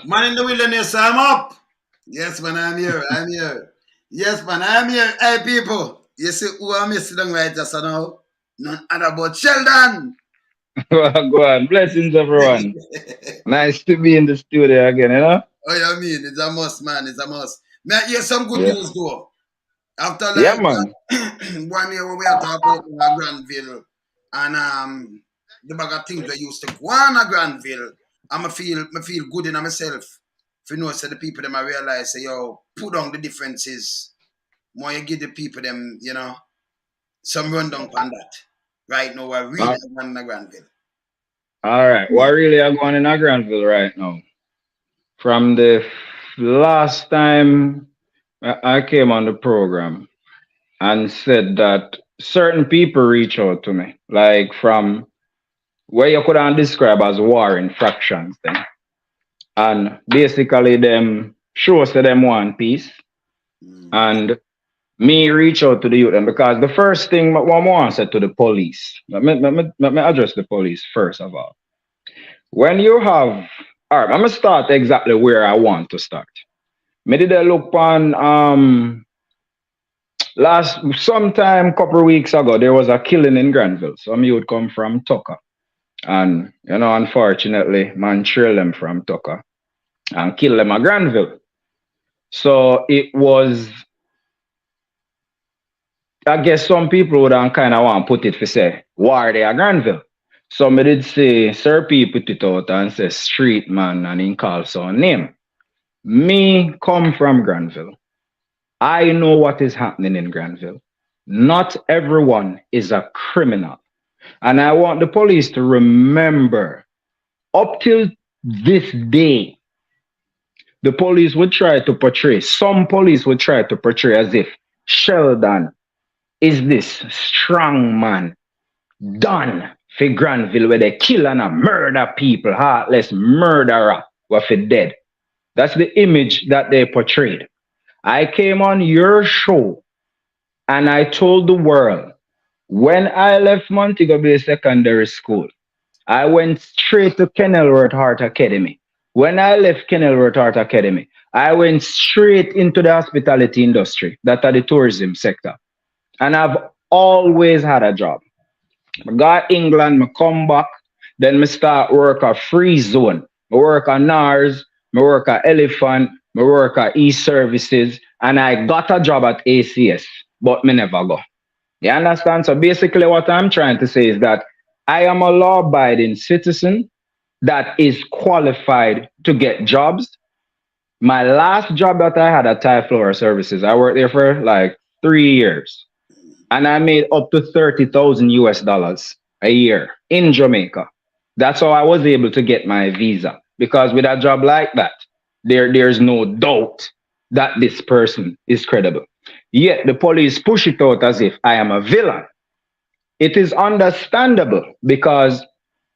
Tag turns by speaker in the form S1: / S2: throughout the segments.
S1: Man in the wilderness, I'm up. Yes, man, I'm here. I'm here. Yes, man, I'm here. Hey, people. You see who I'm sitting right just now? None other but Sheldon.
S2: Go on. Blessings, everyone. Nice to be in the studio again, you know?
S1: Oh, you mean? It's a must, man. It's a must. May I hear some good
S2: Yeah.
S1: news, though. After
S2: Yeah,
S1: like
S2: man.
S1: 1 year when we are talking about Granville and the bag of things we used to go on at Granville, I feel good in myself. If you know, so the people them I realize say, yo, put down the differences. More you give the people them, some rundown on that. Right now, I really
S2: Uh,
S1: want in Granville.
S2: all right. What really are going in Granville right now? From the last time I came on the program and said that certain people reach out to me, like from where you could describe as war infractions then. And basically them shows to them one piece
S1: Mm.
S2: and me reach out to the youth and because the first thing one want said to the police, let me address the police first of all. When you have, all right, I'm gonna start exactly where I want to start. Me did a look on last sometime couple of weeks ago there was a killing in Granville. Some youth come from Tucker. And unfortunately, man trail them from Tucker and kill them at Granville. So it was I guess some people would kind of want to put it for say, war they at Granville. Some did say, Sir P put it out and say street man and in call some name. Me come from Granville. I know what is happening in Granville. Not everyone is a criminal. And I want the police to remember up till this day, the police would try to portray, some police would try to portray as if Sheldon is this strong man done for Granville where they kill and a murder people, heartless murderer were for dead. That's the image that they portrayed. I came on your show and I told the world when I left Montego Bay Secondary School, I went straight to Kenilworth Art Academy. When I left Kenilworth Art Academy, I went straight into the hospitality industry, that are the tourism sector. And I've always had a job. I got England, I come back, then I start work at Free Zone. I work at NARS, I work at Elephant, I work at E-Services, and I got a job at ACS, but me never go. You understand? So basically what I'm trying to say is that I am a law-abiding citizen that is qualified to get jobs. My last job that I had at Thai Flower Services, I worked there for like 3 years and I made up to 30,000 US dollars a year in Jamaica. That's how I was able to get my visa. Because with a job like that, there's no doubt that this person is credible. Yet the police push it out as if I am a villain. It is understandable because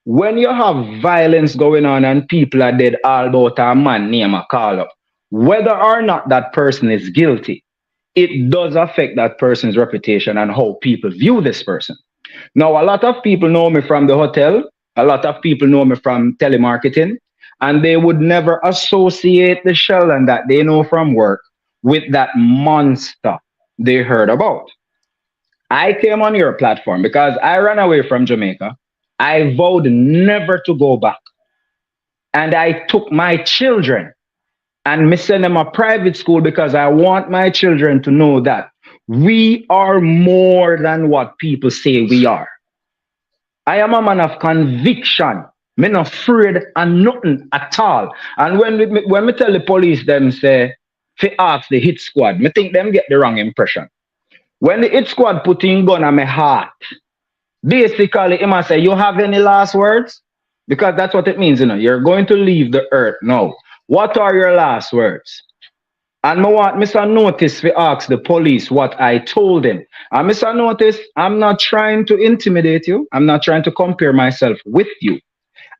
S2: when you have violence going on and people are dead all about a man name a call up, whether or not that person is guilty, it does affect that person's reputation and how people view this person. Now, a lot of people know me from the hotel, a lot of people know me from telemarketing, and they would never associate the Sheldon that they know from work with that monster they heard about. I came on your platform because I ran away from Jamaica. I vowed never to go back. And I took my children and me send them a private school because I want my children to know that we are more than what people say we are. I am a man of conviction. Me not afraid of nothing at all. And when me tell the police them say, fi ask the hit squad, me think them get the wrong impression. When the hit squad put in gun on my heart, basically he must say, you have any last words? Because that's what it means, You're going to leave the earth now. What are your last words? And I want Mr. Notice to ask the police what I told him. And Mr. Notice, I'm not trying to intimidate you. I'm not trying to compare myself with you.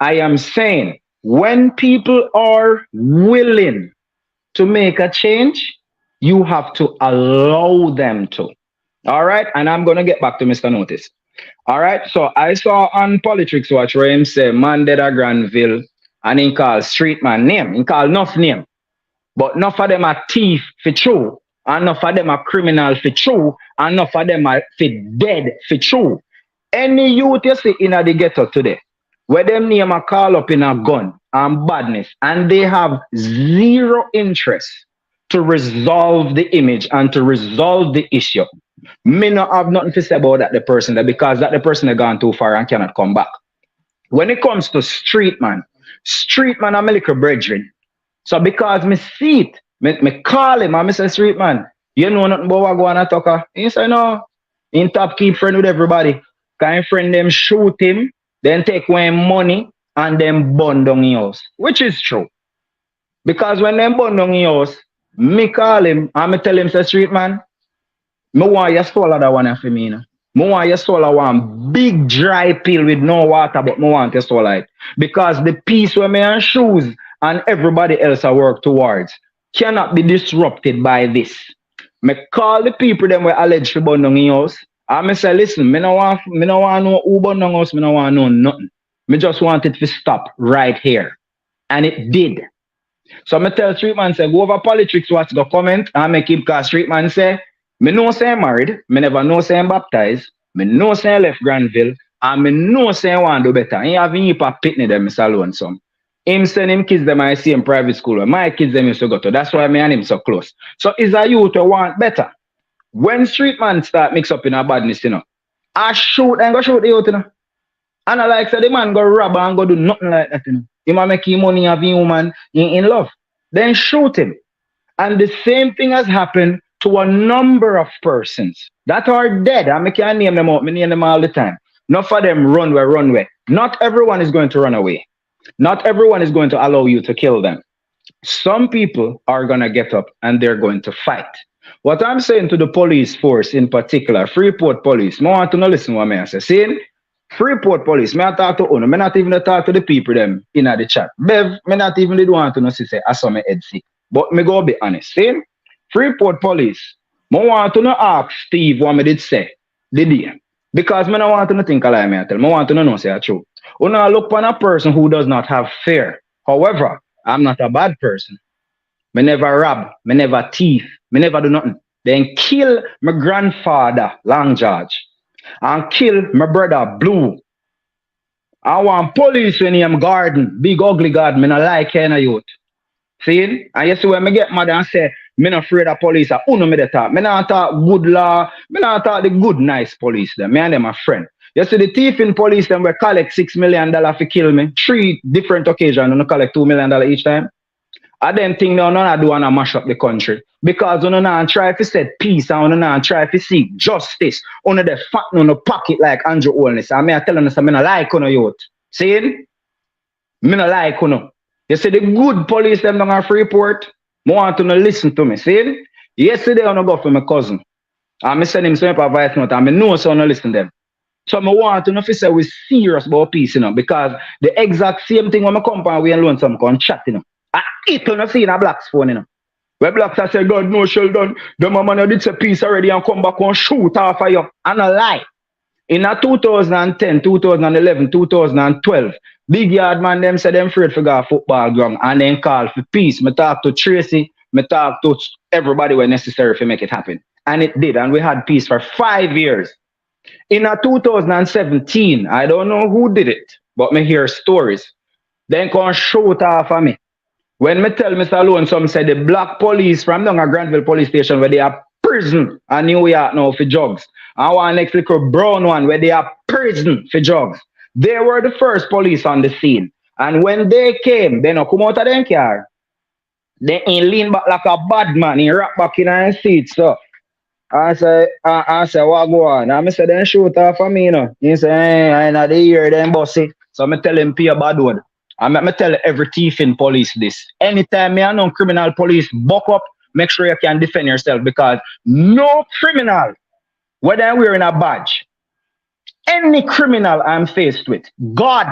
S2: I am saying when people are willing to make a change, you have to allow them to. All right. And I'm going to get back to Mr. Notice. All right. So I saw on Politics Watch where him say, man dead a Granville and he call street man name. He call enough name. But enough of them are thief for true. And enough of them are criminal for true. And enough of them are for dead for true. Any youth you see in the ghetto today, where them name a call up in a gun and badness, and they have zero interest to resolve the image and to resolve the issue. Me not have nothing to say about that the person there because that the person has gone too far and cannot come back. When it comes to street man I'm a little brethren. So because me see it, me call him and me say, street man, you know nothing about what go on at Tucker? He say, no. In top keep friend with everybody. Kind friend them shoot him, then take away money and then burn down his house. Which is true. Because when them burn down his house, me call him and me tell him, say, street man, me want you swallow that one for me. Me want you swallow one big dry pill with no water, but me want you swallow it. Because the piece where me and shoes and everybody else are work towards cannot be disrupted by this. Me call the people them were alleged to burn down in house. And me say, listen, me no want know who burn down house, me no want know nothing. Me just want it to stop right here. And it did. So me tell street man say, go over politics, what's the comment, and make him call street man say, me know say I'm married, me never know say I'm baptized, me know say I left Granville, and me know say I want to do better. He have a heap of pitney them, Mr. Lonesome. Him send him kids them I see in private school where my kids them used to go to. That's why me and him so close. So is a youth who want better. When street man start mix up in a badness, I shoot and go shoot the youth, And I like say the man go rob and go do nothing like that, He might make him money have him woman in love. Then shoot him. And the same thing has happened to a number of persons that are dead. I can't name them out, I name them all the time. Not for them run away. Not everyone is going to run away. Not everyone is going to allow you to kill them. Some people are going to get up and they're going to fight. What I'm saying to the police force in particular, Freeport police, I want to know listen what I say. See, Freeport police, I talk to Uno, I not even talk to the people them in the chat. Bev, I not even want to know say I saw my head sick. But me go be honest. See, Freeport police, I want to know ask Steve what I did say the day. Because I don't want to think a lie, I tell. I want to know say the truth. Una look upon a person who does not have fear. However, I'm not a bad person. Me never rob, me never thief, me never do nothing. Then kill my grandfather, Long George, and kill my brother, Blue. I want police when I'm garden, big ugly garden, me not like any youth. See? And you see when me get mad and say, me not afraid of police, I uno me the talk. Me not talk good law, me not talk the good, nice police them. Me and them a friend. You see the thief in police them will collect $6 million for kill me. 3 different occasions and collect $2 million each time. I then think now none do wanna mash up the country. Because on not try to set peace and on not try to seek justice. On the fat on the pocket like Andrew Holness. And me I telling us I not like on youth. See? Me not like on. You see the good police them down at Freeport. I want to listen to me. See? Yesterday I go for my cousin. And I send him some advice note and I know so I listen to them. So I want to know if say we're serious about peace, because the exact same thing when I come and we and Lonesome come chat, I eat on see in a Black's phone, Where Blacks I say, God no Sheldon, the man did say peace already and come back and shoot off of you. And a lie. In a 2010, 2011, 2012, big yard man them said them afraid for go football ground and then call for peace. Me talk to Tracy, me talk to everybody when necessary to make it happen. And it did, and we had peace for 5 years. In a 2017, I don't know who did it, but me hear stories. Then come shoot off of me. When me tell Mr. Lonesome said the black police from down at Granville police station where they are prison in New York now for drugs. And one next little brown one where they are prison for drugs. They were the first police on the scene. And when they came, they no come out of their car. They lean back like a bad man. He wrap back in his seat. So I say, what go on? And I say, then shoot off for me, He say, I know the year, then bossy. So I tell him, pay a bad word. And I tell every thief in police this. Anytime me know criminal police buck up, make sure you can defend yourself because no criminal, whether I'm wearing a badge, any criminal I'm faced with, God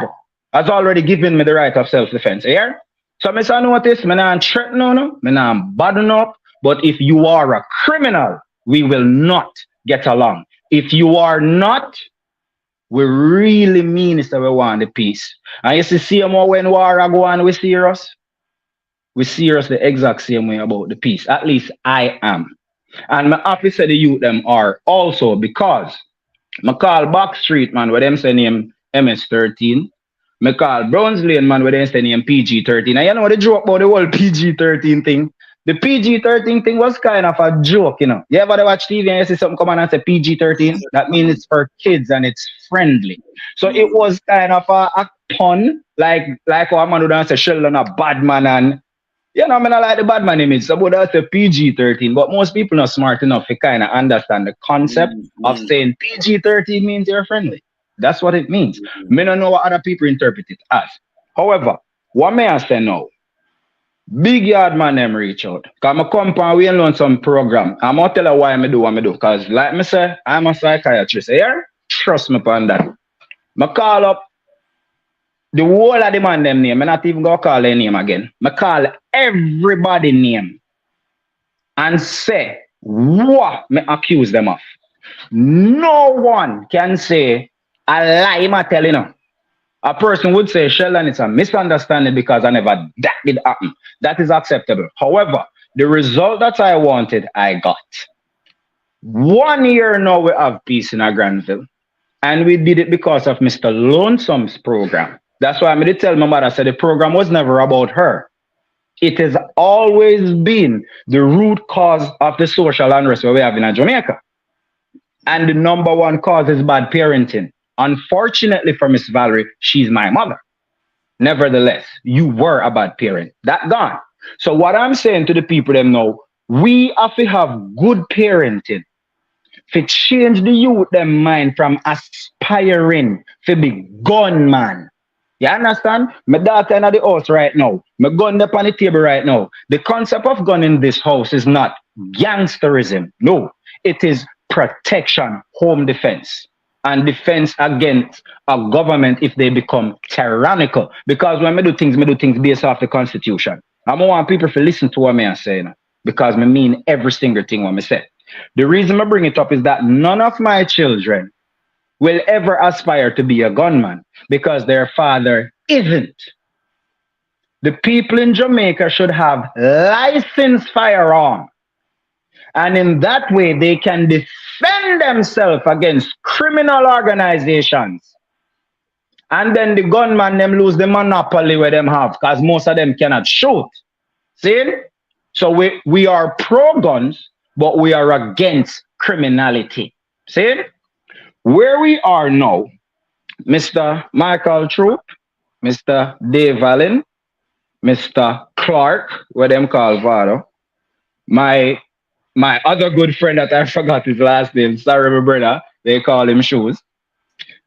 S2: has already given me the right of self-defense. Here? So I say, notice, I'm not threatening, I'm not badding up, but if you are a criminal, we will not get along. If you are not, we really mean is that we want the peace. And you see more when war are go on, we serious the exact same way about the peace. At least I am. And my happy say the youth them are also because I call Back Street man where them say name MS-13. I call Browns Lane man where them say name PG-13. And you know the joke about the whole PG-13 thing? The PG-13 thing was kind of a joke, you know. You ever watch TV and you see something come on and say PG-13? That means it's for kids and it's friendly. So it was kind of a pun, like how a man would say Sheldon a bad man and you know, I mean, I like the bad man image. So, but that's a PG-13. But most people not smart enough to kind of understand the concept of saying PG-13 means you're friendly. That's what it means. Me don't know what other people interpret it as. However, what may I say now? Big yard man them reach out. Cause I come and we learn some program. I'm gonna tell you why I do what I do. Cause like me say, I'm a psychiatrist. Here, trust me upon that. I call up the whole of the man them name. I'm not even gonna call their name again. I call everybody name and say what me accuse them of. No one can say a lie I'm telling you. A person would say, Sheldon, it's a misunderstanding because that did happen. That is acceptable. However, the result that I wanted, I got. 1 year now we have peace in our Granville. And we did it because of Mr. Lonesome's program. That's why I did tell my mother, I said the program was never about her. It has always been the root cause of the social unrest we have in Jamaica. And the number one cause is bad parenting. Unfortunately for Miss Valerie, she's my mother. Nevertheless, you were a bad parent. That gone. So what I'm saying to the people them now, we have to have good parenting to change the youth them mind from aspiring to be gunman. You understand? My daughter in the house right now. My gun up on the table right now. The concept of gun in this house is not gangsterism. No, it is protection, home defense, and defense against a government if they become tyrannical. Because when I do things based off the Constitution. I want people to listen to what I say now, because I mean every single thing what I say. The reason I bring it up is that none of my children will ever aspire to be a gunman because their father isn't. The people in Jamaica should have licensed firearms. And in that way, they can defend themselves against criminal organizations. And then the gunman, them lose the monopoly where them have, because most of them cannot shoot. See? So we are pro-guns, but we are against criminality. See? Where we are now, Mr. Michael Troop, Mr. Dave Allen, Mr. Clark, what them call Vado, my other good friend that I forgot his last name, sorry my brother, they call him Shoes.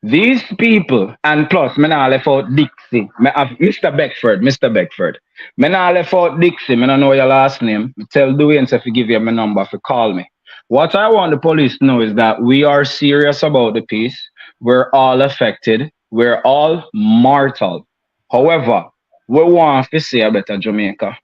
S2: These people, and plus, me now left out Dixie, Mr. Beckford. Me now left out Dixie, me don't know your last name. Tell Dwayne if you give you my number to call me. What I want the police to know is that we are serious about the peace. We're all affected. We're all mortal. However, we want to see a better Jamaica.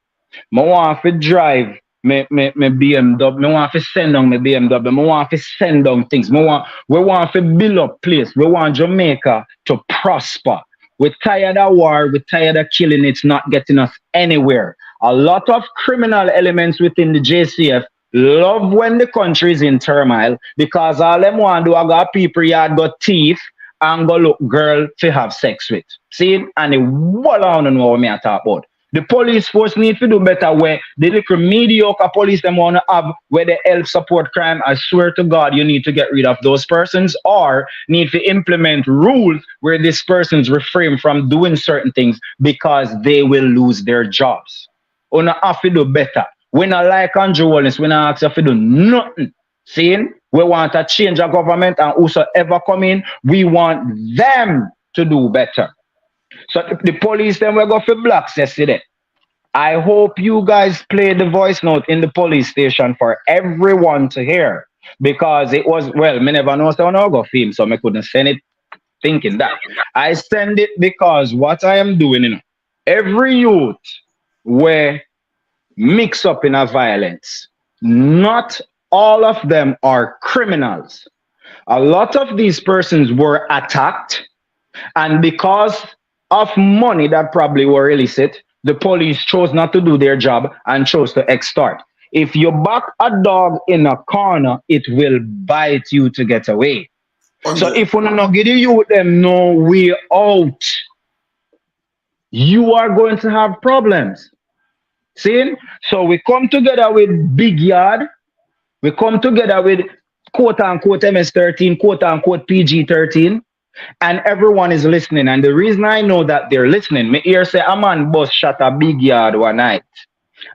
S2: I want to drive my BMW. I want to send down my BMW. I want to send down things. We want to build up place. We want Jamaica to prosper. We're tired of war. We're tired of killing. It's not getting us anywhere. A lot of criminal elements within the JCF love when the country is in turmoil because all them want to do, I got people yard got teeth and go look girl to have sex with. See? And the whole I don't know what I talk about. The police force need to do better where the little mediocre police them want to have where they help support crime. I swear to God, you need to get rid of those persons or need to implement rules where these persons refrain from doing certain things because they will lose their jobs. Or not have to do better. We not like Andrew Wallace, we not ask if to do nothing. Seeing? We want to change our government and whosoever come in, we want them to do better. So the police then we go for blocks yesterday. I hope you guys play the voice note in the police station for everyone to hear. Because it was, well, me never know so I go film, so I couldn't send it thinking that. I send it because what I am doing, you know, every youth where mix up in a violence. Not all of them are criminals. A lot of these persons were attacked, and because of money that probably were illicit, the police chose not to do their job and chose to extort. If you back a dog in a corner, it will bite you to get away. So
S1: Undo.
S2: if we not give you with them no way out, you are going to have problems. See? So we come together with Big Yard, we come together with quote unquote MS-13, quote unquote PG-13, and everyone is listening. And the reason I know that they're listening, me hear say a man bus shot a Big Yard one night.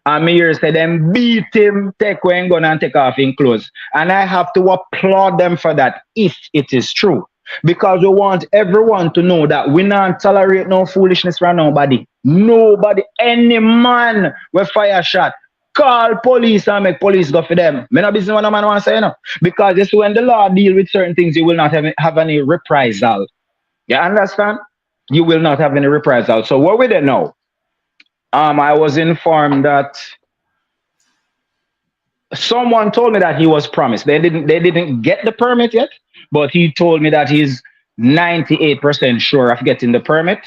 S2: And me hear say them beat him, take one gun and take off in clothes. And I have to applaud them for that if it is true. Because we want everyone to know that we not tolerate no foolishness from nobody. Nobody, any man will fire shot. Call police and make police go for them. Me not business what a man want to say, you know. Because this when the law deal with certain things, you will not have any reprisal. You understand? You will not have any reprisal. So what we don't know? I was informed that someone told me that he was promised. They didn't get the permit yet, but he told me that he's 98% sure of getting the permit.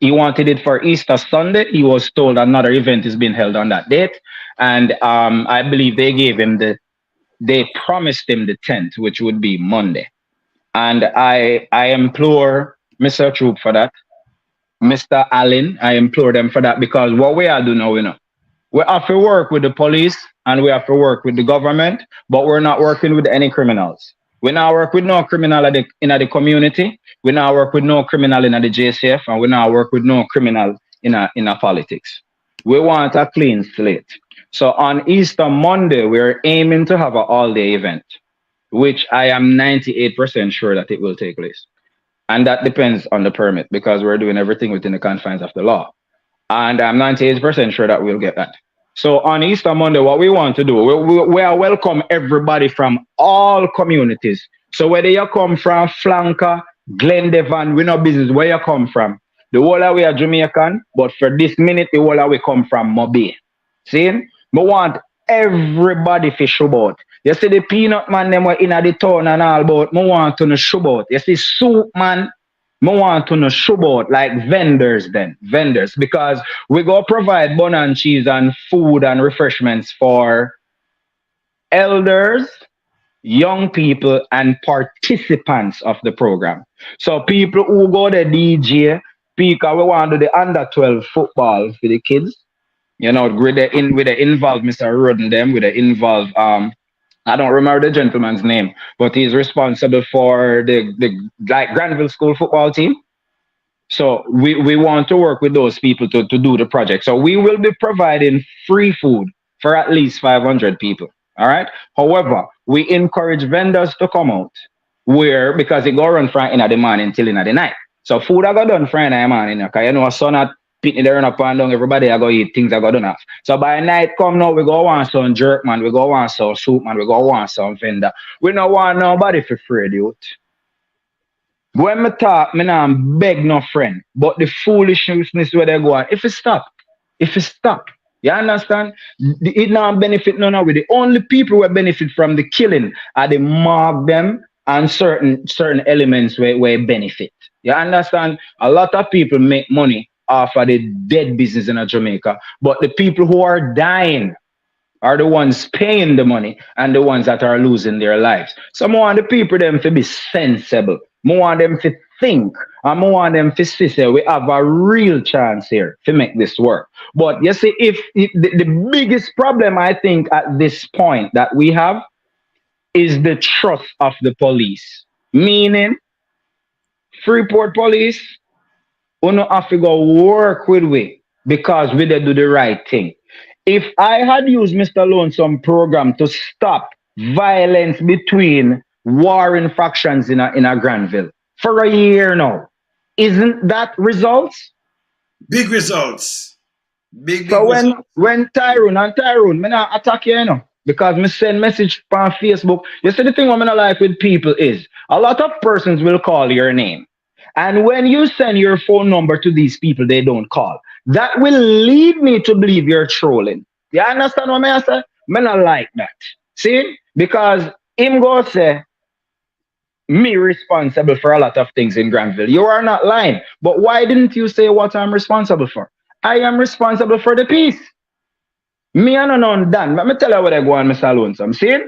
S2: He wanted it for Easter Sunday. He was told another event is being held on that date. And I believe they promised him the 10th, which would be Monday. And I implore Mr. Troop for that. Mr. Allen, I implore them for that because what we are doing now, you know, we have to work with the police and we have to work with the government, but we're not working with any criminals. We now work with no criminal in the community. We now work with no criminal in the JCF, and we now work with no criminal in a politics. We want a clean slate. So on Easter Monday, we're aiming to have an all-day event, which I am 98% sure that it will take place. And that depends on the permit because we're doing everything within the confines of the law. And I'm 98% sure that we'll get that. So on Easter Monday, what we want to do, we are welcome everybody from all communities. So whether you come from Flanker, Glendevon, we know business where you come from. The whole of we are Jamaican, but for this minute, the whole of we come from Mobile. See? We want everybody to show out. You see the peanut man, them were in the town and all, but I want to know show out. You see soup man, I want to know show out like vendors then. Vendors. Because we go provide bun and cheese and food and refreshments for elders, young people, and participants of the program. So people who go the DJ, because we want to do the under 12 football for the kids. You know, with the involved Mr. Roden them, with the involved I don't remember the gentleman's name, but he's responsible for the like Granville school football team. So we want to work with those people to do the project. So we will be providing free food for at least 500 people. All right. However, we encourage vendors to come out because it go run from in the morning till in the night. So food I got done Friday morning, because you know son at pitney there up and down, everybody I go eat things I got done off. So by night come now, we go want some jerk man, we go want some soup man, we go want some vendor. We don't want nobody for free, dude. When me talk, me not beg no friend, but the foolishness where they go on, if it stop, you understand? It not benefit none of it. The only people who benefit from the killing are the mob them and certain elements where benefit. You understand? A lot of people make money off of the dead business in Jamaica, but the people who are dying are the ones paying the money and the ones that are losing their lives. So I want the people them to be sensible. I want them to think. And I want them to see we have a real chance here to make this work. But you see, if the biggest problem I think at this point that we have is the trust of the police. Meaning, Freeport police, we don't have to go work with we because we do the right thing. If I had used Mr. Lonesome program to stop violence between warring factions in a Granville for a year now, isn't that results?
S1: Big results. Big
S2: So
S1: results.
S2: when Tyrone, me not attack you, you know, because me send message on Facebook. You see the thing what I like with people is a lot of persons will call your name. And when you send your phone number to these people, they don't call. That will lead me to believe you're trolling. You understand what I say? I not like that. See? Because him go say, me responsible for a lot of things in Granville. You are not lying. But why didn't you say what I'm responsible for? I am responsible for the peace. Me and none done. Let me tell you what I go on, Mr. Lonesome. See?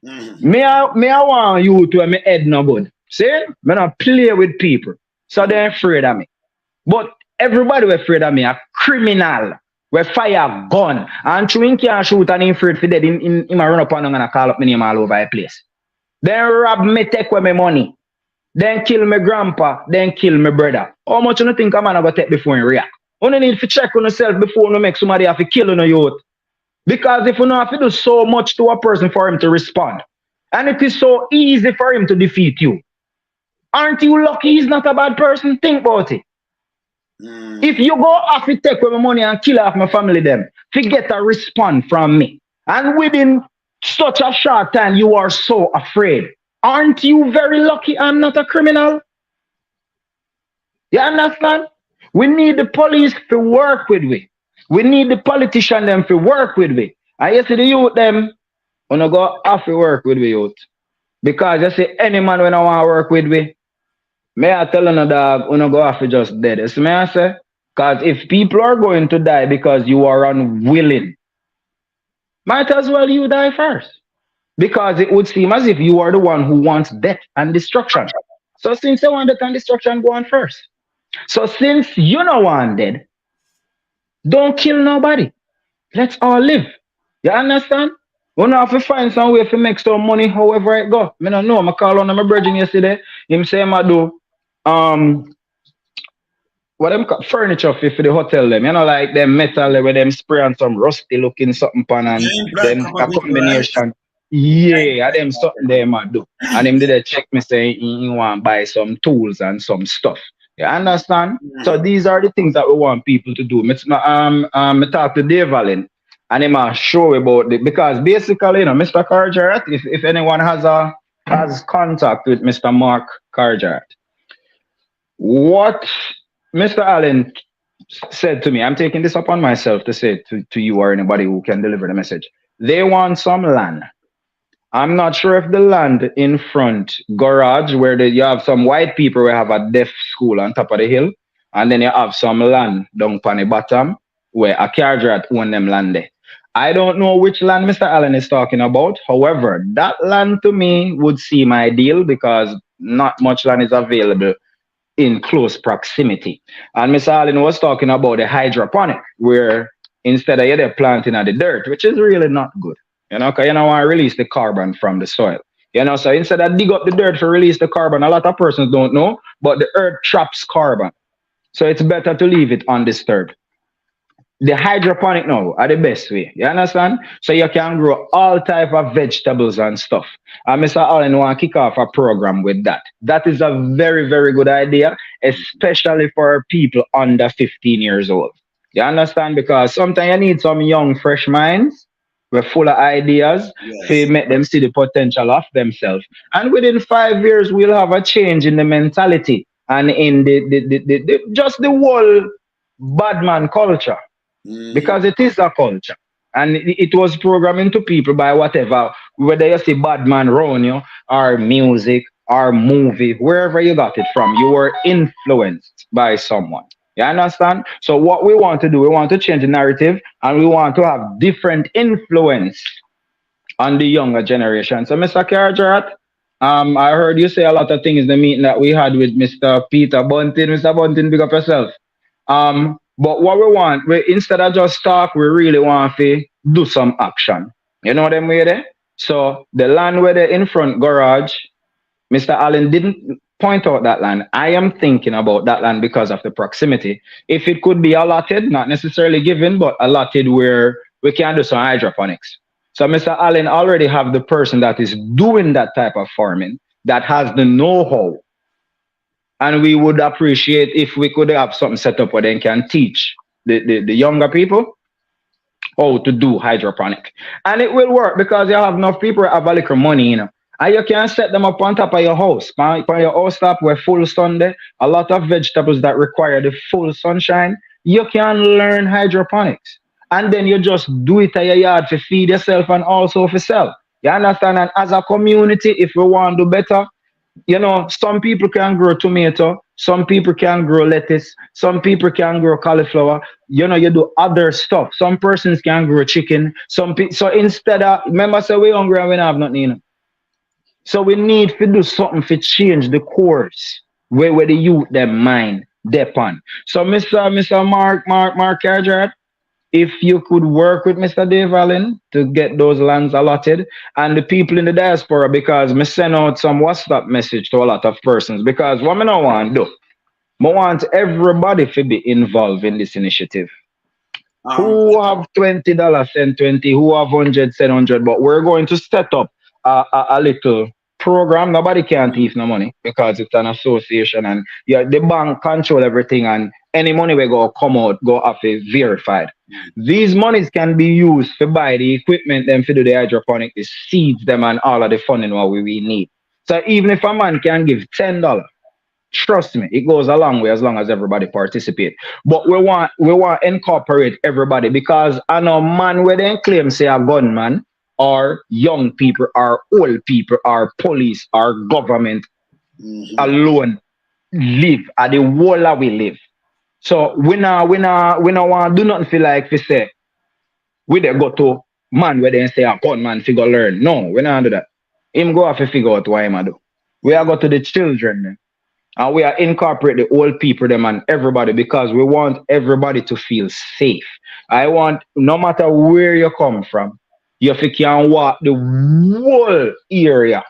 S1: Mm-hmm.
S2: Me I want you to my head no good. See? Me not play with people. So they're afraid of me. But everybody afraid of me. A criminal. We fire gun. And chewing can't shoot and him afraid for dead. Him a run up and gonna call up my name all over the place. Then rob me, take away my money. Then kill my grandpa. Then kill my brother. How much you think a man gonna take before he react? You need to check on yourself before you make somebody have to kill on your youth. Because if you don't have to do so much to a person for him to respond, and it is so easy for him to defeat you, aren't you lucky he's not a bad person? Think about it. If you go off to take away my money and kill off my family, them, to get a response from me, and within such a short time you are so afraid, aren't you very lucky I'm not a criminal? You understand? We need the police to work with we. We need the politician them to work with we. And you see the youth them, wanna go off to work with we youth. Because you see any man when I want to work with we, may I tell you dog, wanna go off to just dead. You see me I say? Because if people are going to die because you are unwilling, might as well you die first. Because it would seem as if you are the one who wants death and destruction. So since you want death and destruction, go on first. So since you know one dead, don't kill nobody. Let's all live. You understand? We have to find some way to make some money however it go. I don't know. I call on my brother yesterday. Him say I do what them furniture for the hotel them. You know, like them metal where them spray on some rusty looking something pan and then a combination. Yeah, them something them I do. And him did a check me say he want buy some tools and some stuff. You understand? So these are the things that we want people to do. I talk to Dave Allen and him show about it because basically, Mr. Carjart, if anyone has contact with Mr. Mark Carjart, what Mr. Allen said to me, I'm taking this upon myself to say to you or anybody who can deliver the message. They want some land. I'm not sure if the land in front garage where you have some white people who have a deaf school on top of the hill, and then you have some land down on the bottom where a Carjart own them land there. I don't know which land Mr. Allen is talking about. However, that land to me would seem ideal because not much land is available in close proximity. And Mr. Allen was talking about the hydroponic, where instead of you're planting at the dirt, which is really not good. Because you don't want to release the carbon from the soil. So instead of dig up the dirt to release the carbon, a lot of persons don't know, but the earth traps carbon. So it's better to leave it undisturbed. The hydroponic now are the best way. You understand? So you can grow all type of vegetables and stuff. And Mr. Allen want to kick off a program with that. That is a very, very good idea, especially for people under 15 years old. You understand? Because sometimes you need some young, fresh minds. We're full of ideas to make them see the potential of themselves. And within 5 years, we'll have a change in the mentality and in the just the whole bad man culture. Because it is a culture. And it was programmed into people by whatever, whether you see bad man around you, or music, or movie, wherever you got it from, you were influenced by someone. You understand? So what we want to do, we want to change the narrative and we want to have different influence on the younger generation. So Mr. Carjart, I heard you say a lot of things in the meeting that we had with Mr. Peter Bunting. Mr. Bunting, big up yourself. But what we want, instead of just talk, we really want to do some action. You know them way there? So the land where they're in front garage, Mr. Allen didn't point out that land. I am thinking about that land because of the proximity. If it could be allotted, not necessarily given, but allotted where we can do some hydroponics. So Mr. Allen already have the person that is doing that type of farming that has the know-how. And we would appreciate if we could have something set up where they can teach the younger people how to do hydroponic. And it will work because you have enough people who have a little money, And you can set them up on top of your house. On your house top where full sun there, a lot of vegetables that require the full sunshine, you can learn hydroponics. And then you just do it at your yard to feed yourself and also for sell. You understand? And as a community, if we want to do better, You know, some people can grow tomato, some people can grow lettuce, some people can grow cauliflower. You know, you do other stuff. Some persons can grow chicken. So instead of remember, say we hungry and we don't have nothing. You know? So we need to do something to change the course where the youth them mind depend. So Mr. Mark Carjart, if you could work with Mr. Dave Allen to get those lands allotted and the people in the diaspora, because me send out some WhatsApp message to a lot of persons, because what me not want to do, I want everybody to be involved in this initiative.
S1: Um,
S2: Who have $20 send 20, who have 100 send 100, but we're going to set up a little program. Nobody can thief no money because it's an association, and yeah, the bank control everything, and any money we go come out go have it verified. These monies can be used to buy the equipment them to do the hydroponic, the seeds them, and all of the funding what we need. So even if a man can give $10, trust me, it goes a long way as long as everybody participate. But we want incorporate everybody, because I know man where they claim say a gunman or young people or old people or police or government alone live at the wall that we live. So we not want do nothing feel like we say we they go to man where they say a gunman figure learn. No, we not do that. Him go have to figure out what him a do. We are go to the children. And we are incorporate the old people them and everybody, because we want everybody to feel safe. I want no matter where you come from, you can walk the whole area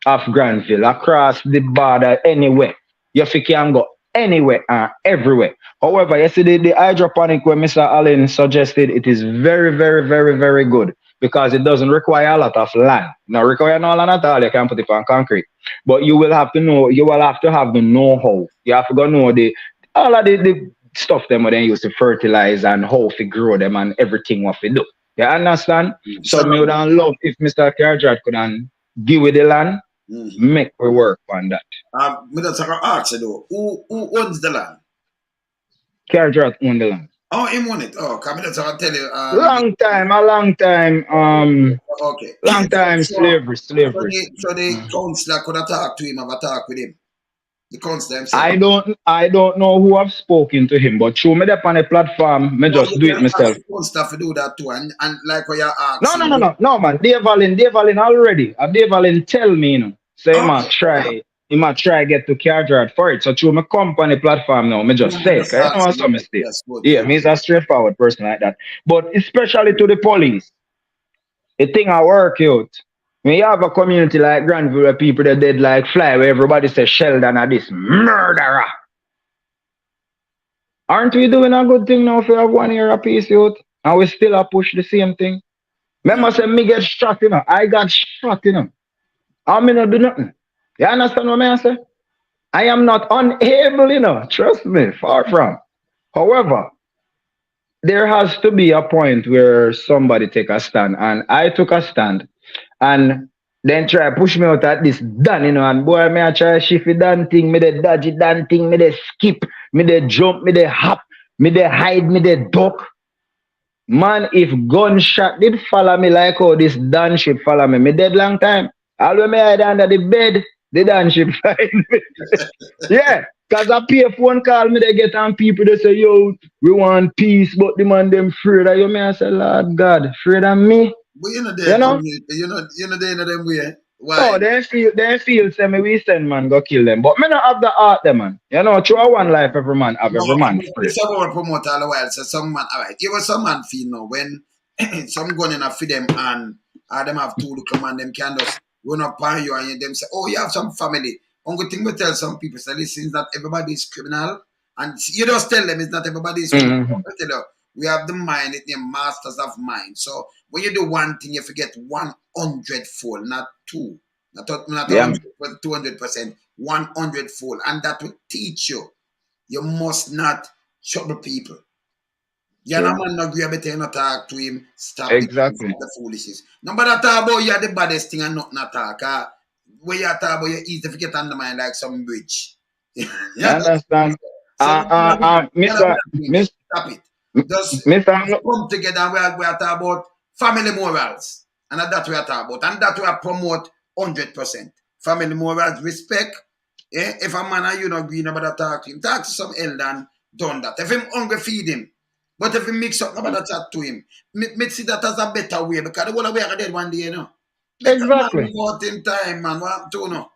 S2: of Granville across the border anywhere. You can go anywhere and everywhere. However, yesterday the hydroponic where Mr. Allen suggested, it is very, very, very, very good because it doesn't require a lot of land. Not require no land at all. You can put it on concrete. But you will have to know, you will have to have the know-how. You have to go know the all of the stuff them when they use to fertilize and how to grow them and everything what we do. You understand? So me would love if Mr. Carjart could give with the land, make we work on that.
S1: Me just ask you though, who owns the land?
S2: Carjart own the land.
S1: Oh, him own it. Oh, come just tell you.
S2: Long time, a long time,
S1: Okay.
S2: long time slavery.
S1: So the counselor could have talked to him, have a talk with him. The counselor himself.
S2: I don't know who have spoken to him, but show me that on a platform, me just do it myself.
S1: Counselor to do that too, and like what you
S2: No,
S1: asked.
S2: no, man. Dave Allen already. Dave Allen tell me, you know. Say he might try get to Carjart for it. So through my company platform now, me just say, okay, I know some mistake. Yeah, me is a straightforward person like that. But especially to the police, the thing I work out. When you have a community like Granville where people that dead like fly, where everybody says Sheldon are this murderer. Aren't we doing a good thing now if we have 1 year apiece, youth? And we still are push the same thing? Remember, say me get shot, you know. I got shot, you know. I me not do nothing. You understand what I say? I am not unable, you know. Trust me, far from. However, there has to be a point where somebody take a stand. And I took a stand. And then try push me out at this done, you know. And boy, me I try shift it done thing, me the dodgy done thing, me the skip, me the jump, me the hop, me the hide, me the duck. Man, if gunshot did follow me like how this Dan ship follow me dead long time. Although me hide under the bed, the Dan ship find me. Yeah, because I pay a phone call me, they get on people, they say, yo, we want peace, but the man them afraid of you. Me I say, Lord God, afraid of me.
S1: But you know, they know them way. Why?
S2: Oh, they feel say me we send man go kill them. But me not have the heart them, man. You know, through one life every man have every man free.
S1: Someone promote all the while, so some man, all right. You know, some man feel now when some gun in a feed them and them have two little man, them can just run up on you and them say, oh, you have some family. Only thing we tell some people, say, listen, not everybody is criminal. And you just tell them it's not everybody is criminal. Tell you, we have the mind, it's the masters of mind. So when you do one thing, you forget 100-fold, not two. Not 100, but 200%, 100-fold. And that will teach you. You must not trouble people. You're not man not grab it and not talk to him. Stop
S2: exactly.
S1: The foolishness. Nobody talk about you're the baddest thing and not talk. When you talk about you easy to forget on the mind like some bridge.
S2: You understand?
S1: Stop it. Just
S2: Mr.
S1: come together and we are talking about family morals. And that's what we are talking about. And that we are promote 100%. family morals, respect. If a man and you not agree about talk to him, talk to some elder and done that. If him hungry, feed him. But if he mix up, nobody chat to him. Me see that as a better way because the whole way I dead one day, you know. Make a man
S2: Exactly.
S1: move out in time, man. What to know?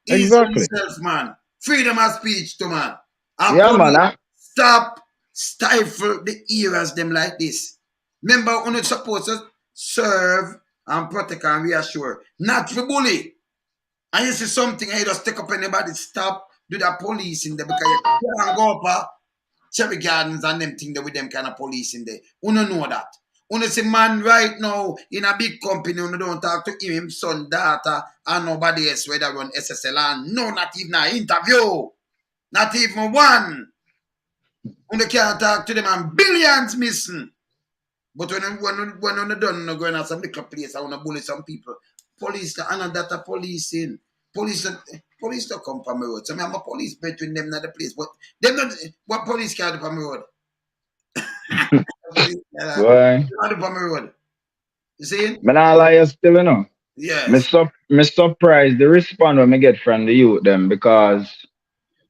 S1: Easy
S2: Exactly.
S1: yourself, man. Freedom of speech to man. And
S2: Yeah, man.
S1: police, stop stifle the eras them like this. Remember, when it's supposed to serve and protect and reassure, not for bully. And you see something and you just take up anybody, stop, do that police in there because you can't go up Cherry Gardens and them thing there with them kind of police in there. You don't know that. You see man right now in a big company, you don't talk to him, son, daughter, and nobody else whether run SSL and no, not even an interview. Not even one. You can't talk to them and billions missing. But when you done, you go in some little place, I want to bully some people. Police, and that are policing. Police don't come from my road. So I'm a police between them not the place. But them not, what police can't do from my road?
S2: Boy.
S1: Can't do from my road. You see?
S2: Man, I lie you still, you know.
S1: Yes.
S2: Me surprised the response when me get from the youth them because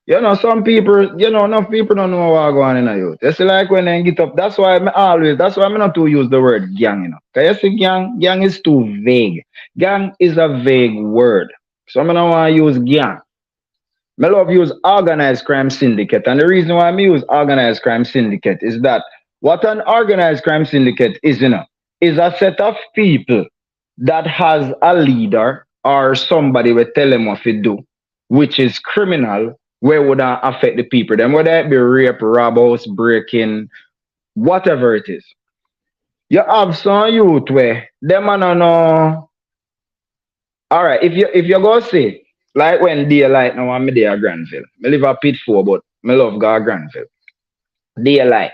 S2: you know some people, enough people don't know what going on in the youth. You see, like when they get up, that's why I'm not to use the word gang, you know. Cause you see gang is too vague. Gang is a vague word. So I don't want to use gang. I love use organized crime syndicate. And the reason why I use organized crime syndicate is that what an organized crime syndicate is, is a set of people that has a leader or somebody will tell them what to do, which is criminal, where would that affect the people? Then whether it be rape, robbers, breaking, whatever it is. You have some youth where them man don't know. All right, if you go see, like when daylight now I'm there at Granville. I live at Pit 4, but I love go to Granville. Daylight.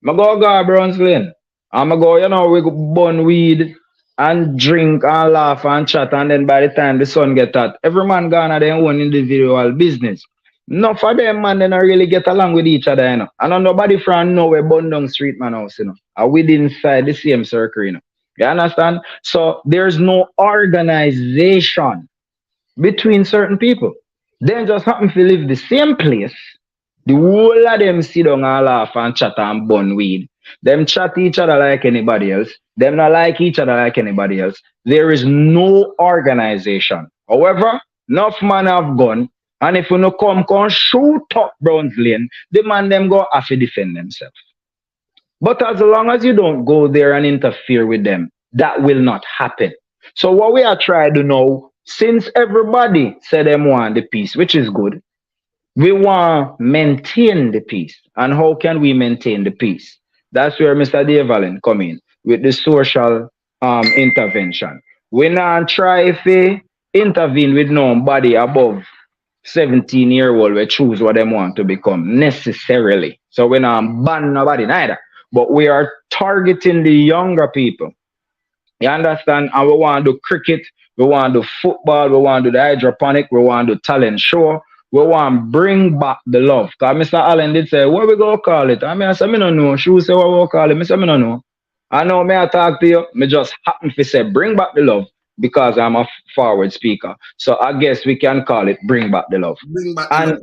S2: I go Browns Lane. I'm go, we go burn weed and drink and laugh and chat, and then by the time the sun get hot, every man gone at their own individual business. None for them man they don't really get along with each other, And nobody from nowhere burn down street man house, And we inside the same circle, You understand? So there's no organization between certain people. They just happen to live the same place. The whole of them sit down and laugh and chat and bun weed. Them chat each other like anybody else. Them not like each other like anybody else. There is no organization. However, enough man have gone, and if you no come shoot up Browns Lane, the man them go have to defend themselves. But as long as you don't go there and interfere with them, that will not happen. So what we are trying to know, since everybody said them want the peace, which is good, we want to maintain the peace. And how can we maintain the peace? That's where Mr. Dave Allen come in with the social intervention. We not try to intervene with nobody above 17-year-old we choose what they want to become necessarily. So we not ban nobody neither. But we are targeting the younger people. You understand? And we want to do cricket, we want to do football, we want to do the hydroponic, we want to do talent show. We want to bring back the love. Because Mr. Allen did say, what we going to call it? I said, I don't know. She will say, what we call it? I said, I don't know. I know me I talk to you. Me just happen to say, bring back the love because I'm a forward speaker. So I guess we can call it bring back the love.
S1: Bring back the love.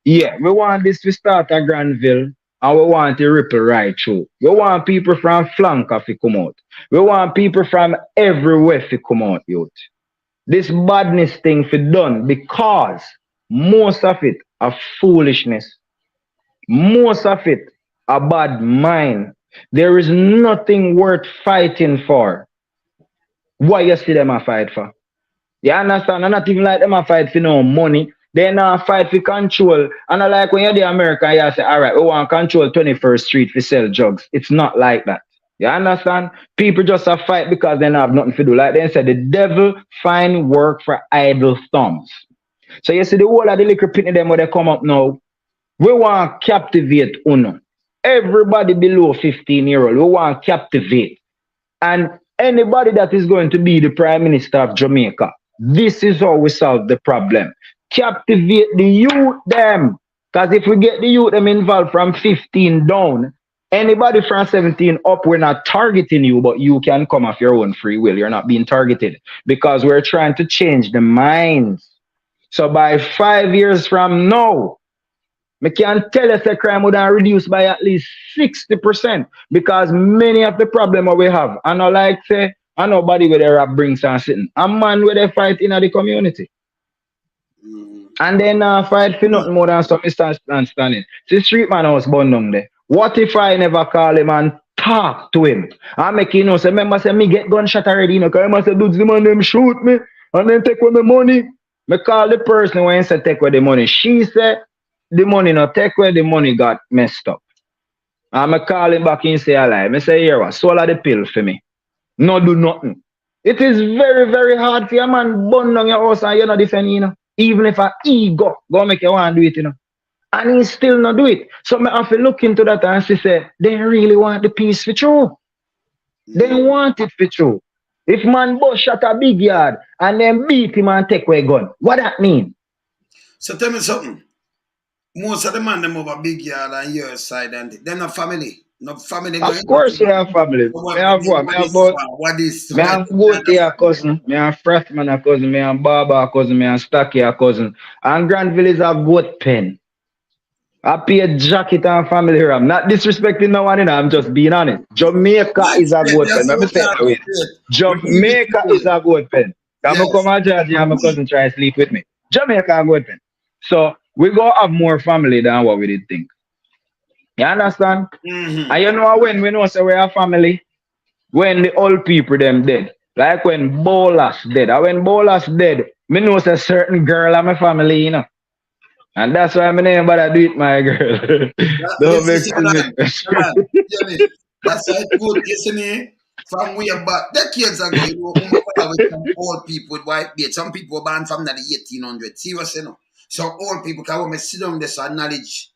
S2: Yeah, we want this to start at Granville and we want to ripple right through. We want people from flanker to come out. We want people from everywhere to come out, youth. This badness thing for done because most of it are foolishness. Most of it a bad mind. There is nothing worth fighting for. Why you see them a fight for? You understand? And not even like them a fight for no money. They not fight for control. And I like when you're the American, you say, all right, we want control 21st Street to sell drugs. It's not like that. You understand? People just a fight because they don't have nothing to do. Like they said, the devil find work for idle thumbs. So you see the whole of the liquor pitney them when they come up now, we want to captivate uno. Everybody below 15-year-old, we want to captivate. And anybody that is going to be the Prime Minister of Jamaica, this is how we solve the problem. Captivate the youth them. Because if we get the youth them involved from 15 down, anybody from 17 up, we're not targeting you, but you can come off your own free will. You're not being targeted because we're trying to change the minds So by 5 years from now, I can tell us the crime would have reduced by at least 60% because many of the problem we have, I know like say, I nobody with a rap brings and sitting. A man with a fight in the community.
S1: Mm.
S2: And then fight for nothing more than some misunderstanding. See, street man was born down there. What if I never call him and talk to him? I make you know, say, remember, say, me get gunshot already, you know, because I must say, dudes, the man, them shoot me, and then take away my money. Me call the person when say take away the money. She said, the money not take away, the money got messed up. And I call him back and say, I lie. I say, here, what, swallow the pill for me. No do nothing. It is very, very hard for a man burn down your house and you're not defending, you know. Even if a ego go make you want to do it, you know. And he still not do it. So I have to look into that and say, they really want the peace for true. They want it for true. If man bust shot a big yard and then beat him and take away gun, what that mean?
S1: So tell me something. Most of the man them over big yard and your side and they're not family. No family
S2: Of
S1: going
S2: course we have family. Me have what? Me have about me have Goatee a cousin, me have Freshman a cousin, me have Baba a cousin, me have Stacky a cousin. And Granville is a goat pen. I pay a jacket and family here. I'm not disrespecting no one, you know, I'm just being honest. Jamaica is a goat pen. Let me say it that way. Jamaica is a goat pen. I'm
S1: Yes.
S2: come and Georgia and my cousin try to sleep with me. Jamaica a goat pen. So we go have more family than what we did think. You understand?
S1: Mm-hmm.
S2: And you know when we know say we are family, when the old people them dead. Like when Bolas dead. And when Bolas dead, me know say certain girl of my family, you know. And that's why my name but I do it, my girl. Don't make
S1: Jenny, that's how it good, isn't it? From way back decades ago, you know, with some old people with white beard. Some people were born from the 1800s. Seriously, you know. Some old people can when sit down there so knowledge.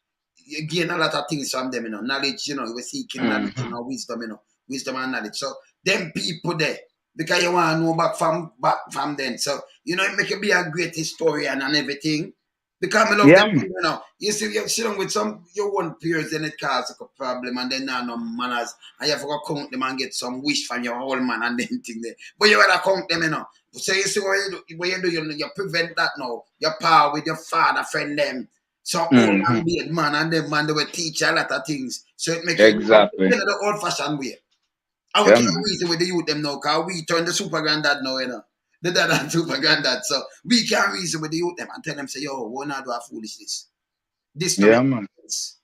S1: You gain a lot of things from them, you know. Knowledge, you know, you were seeking knowledge, you know, wisdom, you know, wisdom and knowledge. So them people there, because you want to know back from them. So, you know, it make you be a great historian and everything. Because I love
S2: yeah,
S1: them, you know. You see, you sit down with some your one peers, then it causes a problem, and then now no manners, and you have to count them and get some wish from your old man and then thing there. But you gotta count them, you know. So you see what you do, you prevent that now. Your power with your father, friend them. So old and weird man, and them man they will teach you a lot of things. So it makes
S2: exactly.
S1: you know, the old fashioned way. And we
S2: Yeah,
S1: can't
S2: man.
S1: reason with the youth them now, because we turn the super granddad now, you know. The dad and super granddad. So we can't reason with the youth them and tell them, say, yo, we're not do a foolishness. This to
S2: Yeah,
S1: make
S2: man.
S1: sense.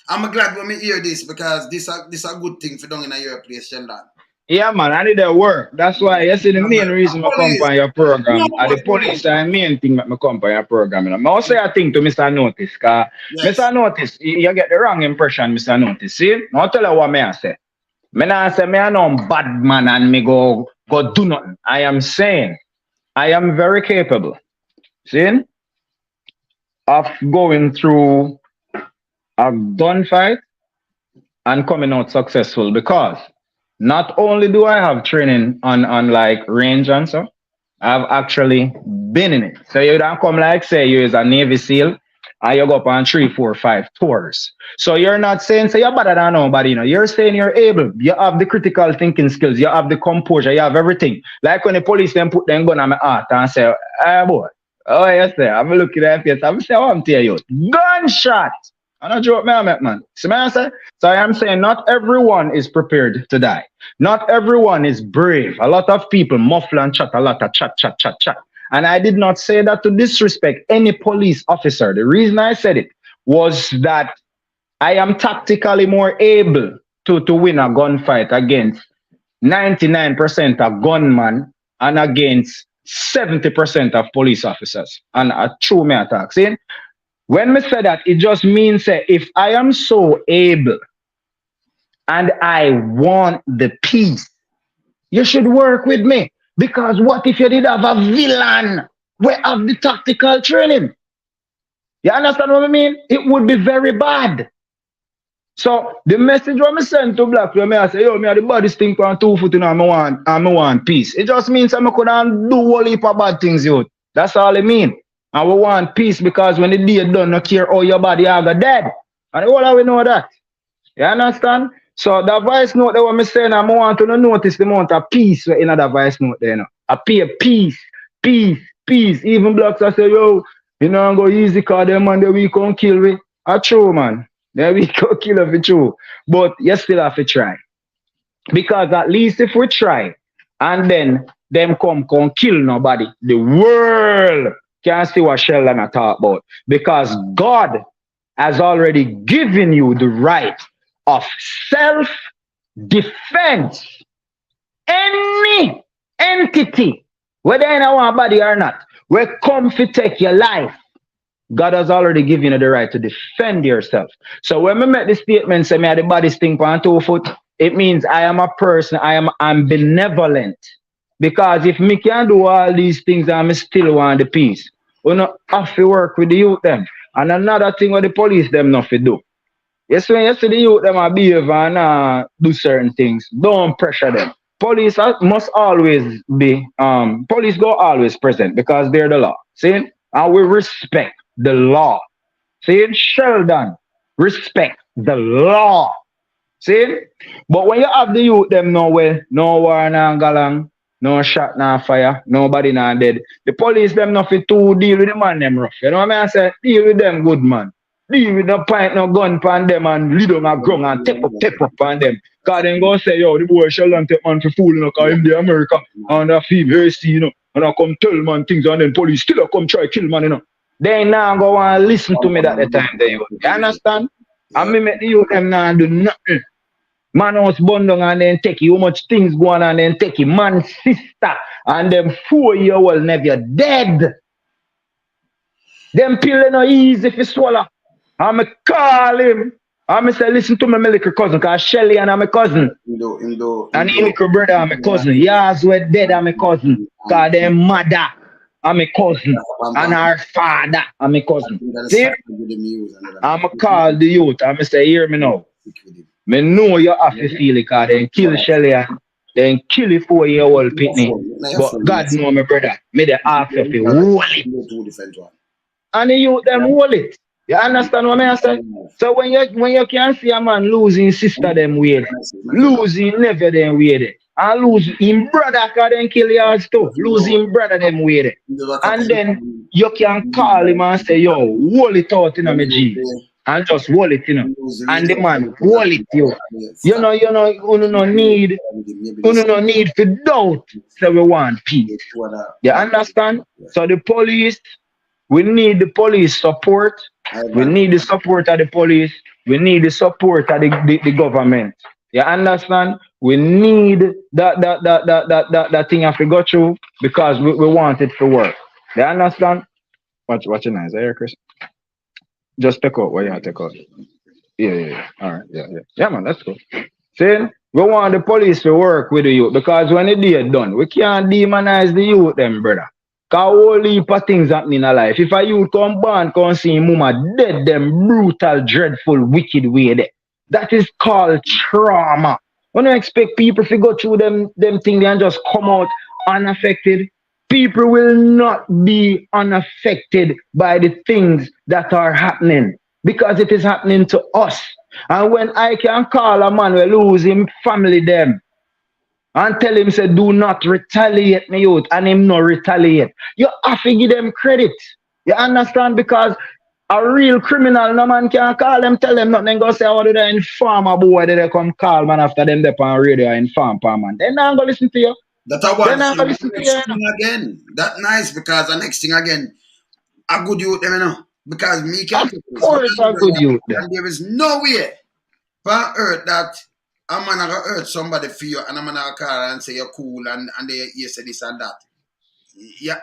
S1: I'm glad when we hear this because this a good thing for doing in your place, Sheldon.
S2: Yeah, man, I need that work. That's why you see the main reason I come
S1: Police.
S2: on your program.
S1: No,
S2: And the police are the main thing that I come on your program. And I also say a thing to Mr. Notice, because
S1: yes.
S2: Mr. Notice, you get the wrong impression, Mr. Notice. See? I'll tell you what I say. Me not say me a no bad man and me go do nothing. I am saying I am very capable, see, of going through a gunfight and coming out successful because not only do I have training on like range and so, I've actually been in it. So you don't come like say you is a Navy SEAL and you go up on 3, 4, 5 tours. So you're not saying say you're better than nobody, you know. You're saying you're able. You have the critical thinking skills, you have the composure, you have everything. Like when the police then put them gun on my heart and say, hey boy, oh yes sir, I'm looking at your face. I'm saying, I'm telling you, gunshot. I don't joke, man. See, man, say? So I am saying not everyone is prepared to die. Not everyone is brave. A lot of people muffle and chat a lot of chat. And I did not say that to disrespect any police officer. The reason I said it was that I am tactically more able to win a gunfight against 99% of gunmen and against 70% of police officers. And a true me attack. See? When me say that, it just means that if I am so able and I want the peace, you should work with me. Because what if you did have a villain we have the tactical training? You understand what I mean? It would be very bad. So the message when I send to black people, I say, yo, me have the baddest thing on 2 foot and I want peace. It just means I couldn't do a whole heap of bad things, yo. That's all it means. And we want peace because when the day done, no care how your body are dead. And all we know that. You understand? So the voice note that what I'm saying, I want to notice the amount of peace in that voice note there. You know. I pay peace. Even blacks I say, yo, You know, go easy cause them man, we come kill we. A true man. Then we come kill if it's true. But you still have to try. Because at least if we try and then them come kill nobody, the world can see what Sheldon I talk about. Because God has already given you the right of self-defense. Any entity, whether in our body or not, will come to take your life. God has already given you the right to defend yourself. So when we make the statement, say me the body stink on 2 foot, it means I am a person, I'm benevolent. Because if me can do all these things and I still want the peace, we not have to work with the youth them. And another thing what the police them not to do. Yes, when you see the youth them are behave and do certain things, don't pressure them. Police must always be police go always present because they're the law. See? And we respect the law. See? Sheldon, respect the law. See? But when you have the youth them nowhere, no war no galang, no shot no fire, nobody not dead. The police them nothing to deal with the man them rough. You know what I mean? I say deal with them good man. Deal with no pint, no gun pan them and lead on a ground and take up on them. Cause then go say, yo, the boy Sheldon take man for fooling, you know, cause him the America and the female see, you know, and I come tell man things and then police still come try kill man, you know. They now go and listen to me that the time they you understand? And me make the youth them now do nothing. Man house burn down and then take you how much things going on and then take you man sister and them 4-year-old nephew dead. Them pill no easy for swallow. I'm call him. I'm say listen to my little cousin cause Shelly and I'm my cousin. And his little brother I'm my cousin. Yours were dead I'm my cousin. Cause their mother I'm my cousin. And her father I'm my cousin. See? I'm call the youth. I'm say hear me now. Me know you have to feel it cause then kill Shelly and then kill the 4-year-old pitney. But God know my brother. Me the ask you to hold it. And the youth them hold it. You understand what I say? So when you can see a man losing sister them weird, losing nephew them weird, and lose him brother cause then kill yours too, losing brother them weird. And then you can call him and say, yo, hold it out in my G. And just hold it, you know. And the man hold it, you. You know, you no need for doubt. So we want peace. You understand? So the police, we need the police support. We need the support of the police. We need the support of the government. You understand? We need that thing have to go through because we want it to work. You understand? Watch your nice here, Chris. Just take out what you have to take out. Yeah. All right. Yeah. Yeah, man, that's cool. See, we want the police to work with the youth because when the day done, we can't demonize the youth, them, brother. Cause whole heap of things happening in life. If a youth come born, come see mama dead, them brutal, dreadful, wicked way there. That is called trauma. When you expect people to go through them things and just come out unaffected, people will not be unaffected by the things that are happening because it is happening to us. And when I can call a man we lose him family them and tell him say do not retaliate me youth and him no retaliate, you have to give them credit. You understand? Because a real criminal no man can call them, tell them nothing, go say how did they inform a boy they come call man after them they on radio inform per man. They not gonna listen to you.
S1: That I want to next thing again. That nice because the next thing again, a good youth them, you know. Because me can't
S2: of course a good youth them.
S1: And there is no way on earth that a man gonna hurt somebody for you and a man gonna call and say you're cool and they you say this and that. You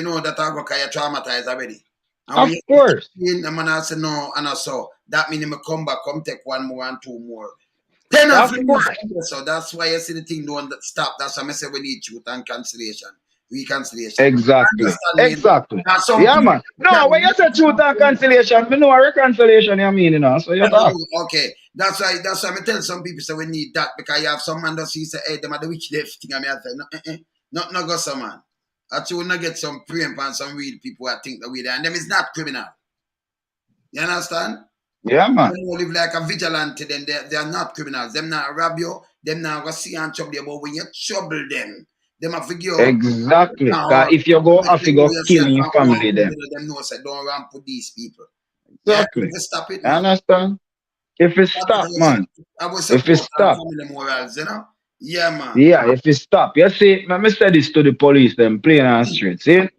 S1: know that I go cause you're traumatized already. And
S2: of course.
S1: The man say no and I saw that means him come back, come take 1 more and 2 more. 10 of so that's why you see the thing don't stop. That's why I say we need truth and cancellation. Reconciliation.
S2: Exactly. Yeah, man. No, when you say truth and cancellation, we know a reconciliation you mean, you know. So you talk.
S1: Okay. That's why I tell some people say we need that because you have some man that say, hey, them are the wicked left thing. I mean, I say, no go some man. Actually, we not get some praying and some real people that think that we there. And them is not criminal. You understand?
S2: Yeah, man.
S1: They live like a vigilante, then they are not criminals. Them not rob you, them not go see and trouble you, but when you trouble them, Them have to give
S2: Exactly.
S1: now
S2: Cause if you go off,
S1: they
S2: you
S1: go
S2: go
S1: yourself
S2: killing
S1: and
S2: family
S1: own
S2: them.
S1: them know say don't ramp with these people. Yeah,
S2: Exactly.
S1: just stop it,
S2: You
S1: man.
S2: understand? If it
S1: Stop it.
S2: stop, man.
S1: I will
S2: If it
S1: support our
S2: stop.
S1: family morals, you know? Yeah, man.
S2: Yeah, if it stop. You see, let me say this to the police, them playing on the street. See?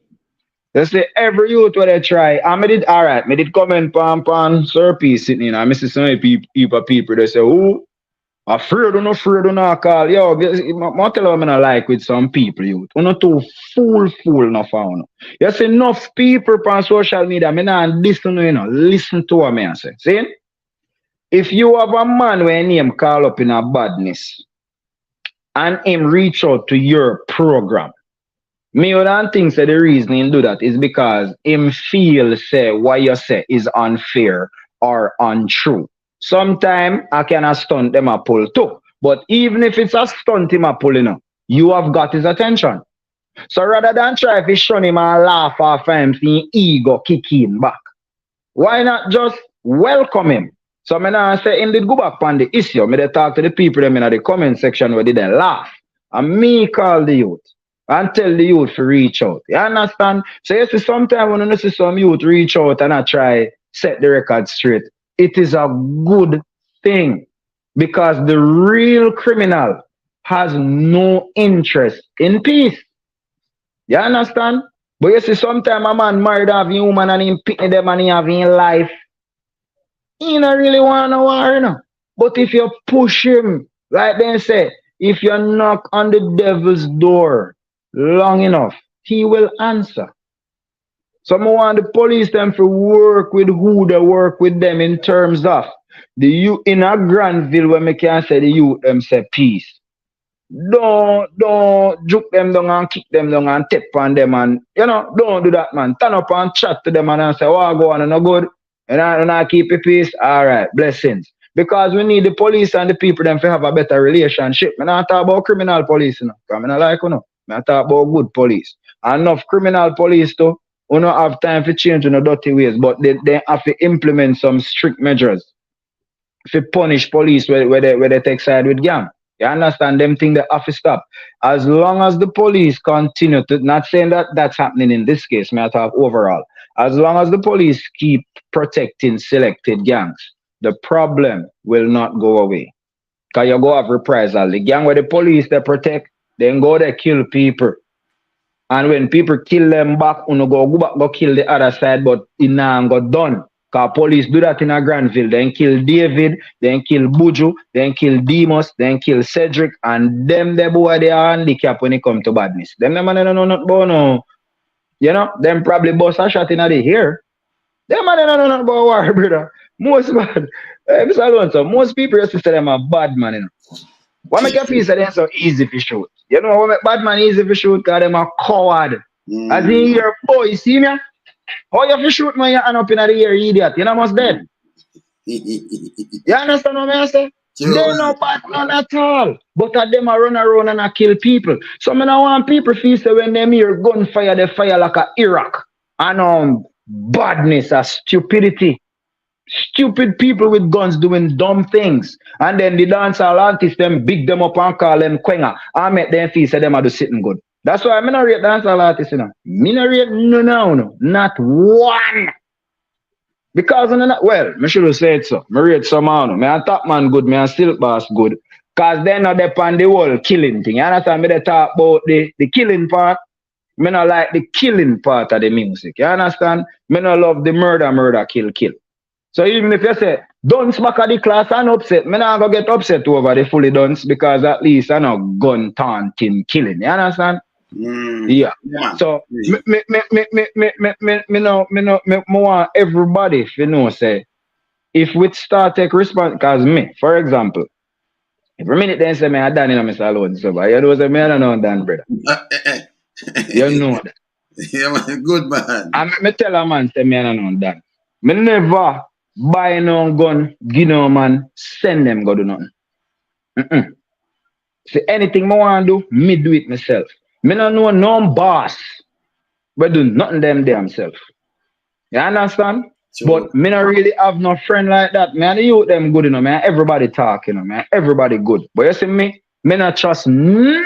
S2: They say every youth where they try, I did alright, me did comment pan Sir P sitting in, I see some people, they say, oh, afraid do not call. Yo, I tell you what I not like with some people, youth. You not too fool enough for you. You see enough people on social media, me not listen to you know, listen to what me I say. See? If you have a man where name call up in a badness and him reach out to your program, me would not think say the reason him do that is because him feel say what you say is unfair or untrue. Sometimes I can a stunt them a pull too. But even if it's a stunt him a pulling up, you have got his attention. So rather than try to shun him and laugh off him, see ego kick in back. Why not just welcome him? So me now say him did go back on the issue. Me they talk to the people them in the comment section where they then laugh. And me call the youth and tell the youth to reach out. You understand? So you see sometimes when you see some youth reach out and I try set the record straight, it is a good thing. Because the real criminal has no interest in peace. You understand? But you see sometimes a man married having woman and him picking them and he having life. He don't really want no war, you know. But if you push him, like they say, if you knock on the devil's door long enough, he will answer. So I want the police them to work with who they work with them in terms of the youth in a Granville where me can say the youth them say peace. Don't juke them down and kick them down and tap on them and don't do that, man. Turn up and chat to them and say, what go on and no good. And I keep your peace. All right, blessings. Because we need the police and the people them to have a better relationship. I not talk about criminal police, you know. Because I not like I talk about good police. Enough criminal police too. We don't have time for change in the dirty ways, but they have to implement some strict measures to punish police where they take side with gang. You understand them thing that have to stop. As long as the police continue to, not saying that that's happening in this case, may I talk overall. As long as the police keep protecting selected gangs, the problem will not go away. Because you go have reprisal. The gang where the police they protect, then go they kill people. And when people kill them back, you go back, go kill the other side, but it now got done. Because police do that in a Granville. Then kill David, then kill Buju, then kill Demos, then kill Cedric, and them the boy they are handicapped when it come to badness. Them man don't know not about no. You know, them probably bust a shot in the ear. Them man don't know not about war, brother. Most bad. Mr. Lonesome, most people used to say them a bad man, you know. What make you feel say they're so easy to shoot? You know what make bad man easy to shoot? Because them a coward. As in your boy, see me? How you fi shoot man your hand up in the air, you idiot? You know what's dead? You understand what I say? They no bad man at all. But them a run around and a kill people. So I don't want people feel say when them hear gunfire, they fire like a Iraq. And badness and stupidity. Stupid people with guns doing dumb things. And then the dancehall artists them big them up and call them quenga. I make them feel say them are do sitting good. That's why I'm not rate dancehall artists, you know. Me not rate no. Not one. Because well, I should have said so. I rate some man. Me a top man good, me a silk boss good. Cause they not depend the whole killing thing. You understand me they talk about the killing part. Me not like the killing part of the music. You understand? Me not love the murder, kill. So even if you say, dunce back at the class and upset, me not go get upset over the fully dunce because at least I know gun taunting killing. You understand? Yeah. So me want everybody to know say if we start take response, because me, for example, every minute they say me I done in Mr. Lonesome, so you know say me I don't know done, brother. You know that.
S1: Yeah, man, good man.
S2: And me tell a man say me I don't know done. Me never buy no gun, give no man, send them go do nothing. See anything me want to do, me do it myself. Me no know no boss, but do nothing them themselves. You understand? Sure. But me not really have no friend like that. Me and the youth them good, you know. Me and everybody talk, you know. Me and everybody good. But you see me not trust none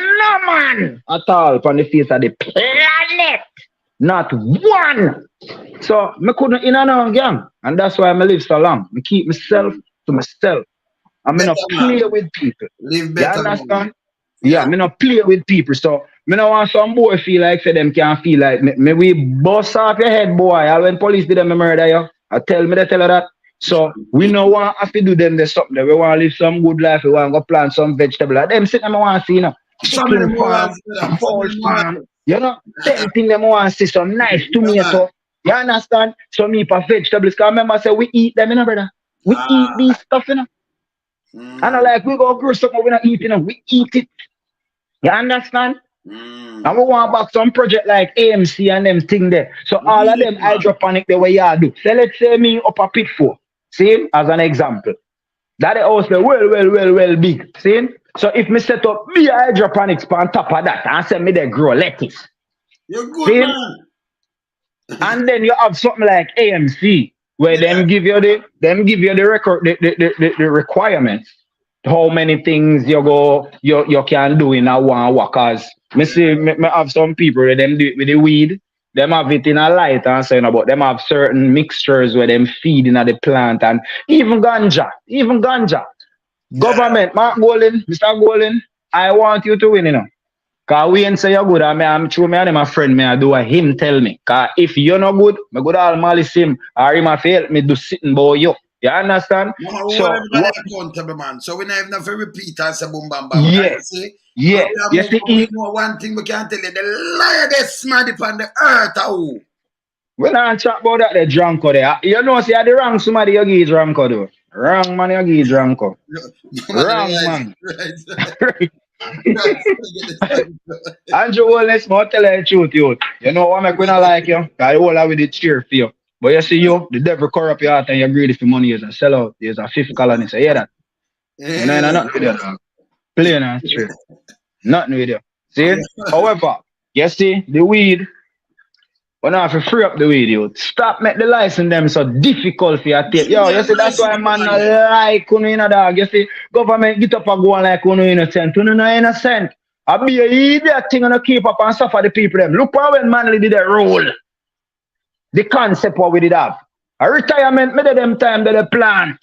S2: man at all on the face of the planet. Not one. So me couldn't in and out gang. And that's why I live so long. I keep myself to myself. I'm
S1: Better
S2: not
S1: man.
S2: play with people.
S1: Live
S2: You
S1: better man.
S2: understand?
S1: Yeah.
S2: Yeah, me not play with people. So me not want some boy feel like say them can't feel like me we bust off your head, boy. And when police did them murder you, I tell me they tell her that. So we no want have to do them the something. We want to live some good life. We want to go plant some vegetable. Like them sit them want to see, you know.
S1: Family
S2: Chicken farm,
S1: morals, brother.
S2: pork
S1: Family
S2: farm.
S1: morals.
S2: You know, them thing them want to see some nice
S1: Yeah, man.
S2: tomato. You understand? Some heap of vegetables. Cause remember, say we eat them, you know, brother. We eat
S1: Ah.
S2: these stuff, you know. And I
S1: Mm,
S2: like we go grow something we not eat, you know. We eat it. You understand? And
S1: mm.
S2: we want back some project like AMC and them thing there. So all of
S1: Yeah,
S2: them
S1: man.
S2: hydroponic the way you do. So let's say me up a pit for. See, as an example. That the house there well big. See? So if me set up me hydroponics on top of that and say me they grow lettuce.
S1: You're good,
S2: See?
S1: man.
S2: And then you have something like AMC where
S1: Yeah.
S2: them give you the record the requirements. How many things you can do in a one workers. Me see me have some people where them do it with the weed. Them have it in a light and saying about them have certain mixtures where them feed in the plant and even ganja. Even ganja.
S1: Yeah.
S2: Government, Mark Golden, Mr. Golden, I want you to win, you know. Cause we ain't say you're good, I'm true, me and my friend, me I do what him tell me. Cause if you're not good, me good all malice him, or him a fail, me do sitting by you. You understand?
S1: No, we hold
S2: So
S1: everybody
S2: what
S1: accountable, man. So we not even have to repeat and say boom bam bam. Can
S2: yeah,
S1: you see? When
S2: yeah.
S1: we have
S2: You
S1: moved
S2: see,
S1: on, we know one thing we can tell you. The lioness man upon the earth. Oh.
S2: we not chat about that the drunko there. You know see the wrong somebody you give drunko though. Wrong man you give drunko.
S1: No, no man,
S2: Wrong
S1: right,
S2: man.
S1: right, right.
S2: Andrew Wallace, more tell you the truth, you. You know what make we not like you? Cause you all have with the cheer for you. But you see you, the devil corrupt your heart and you're greedy for money, you're a sellout, you're a fifth colony. So hear that. You know,
S1: Yeah.
S2: nothing with you, dog. Plain and straight. Nothing with you. See?
S1: Yeah.
S2: However, you see, the weed, we not have to free up the weed, you. Stop make the license them so difficult for you to take.
S1: Give
S2: Yo,
S1: me
S2: you
S1: a
S2: see, that's why
S1: license,
S2: man
S1: man.
S2: not like you know, dog. You see, government get up and go on like you innocent. You know, innocent. I be a idiot thing and keep up and suffer the people them. Look how when Manly did that rule. The concept what we did have. A retirement, me did them time that they plant.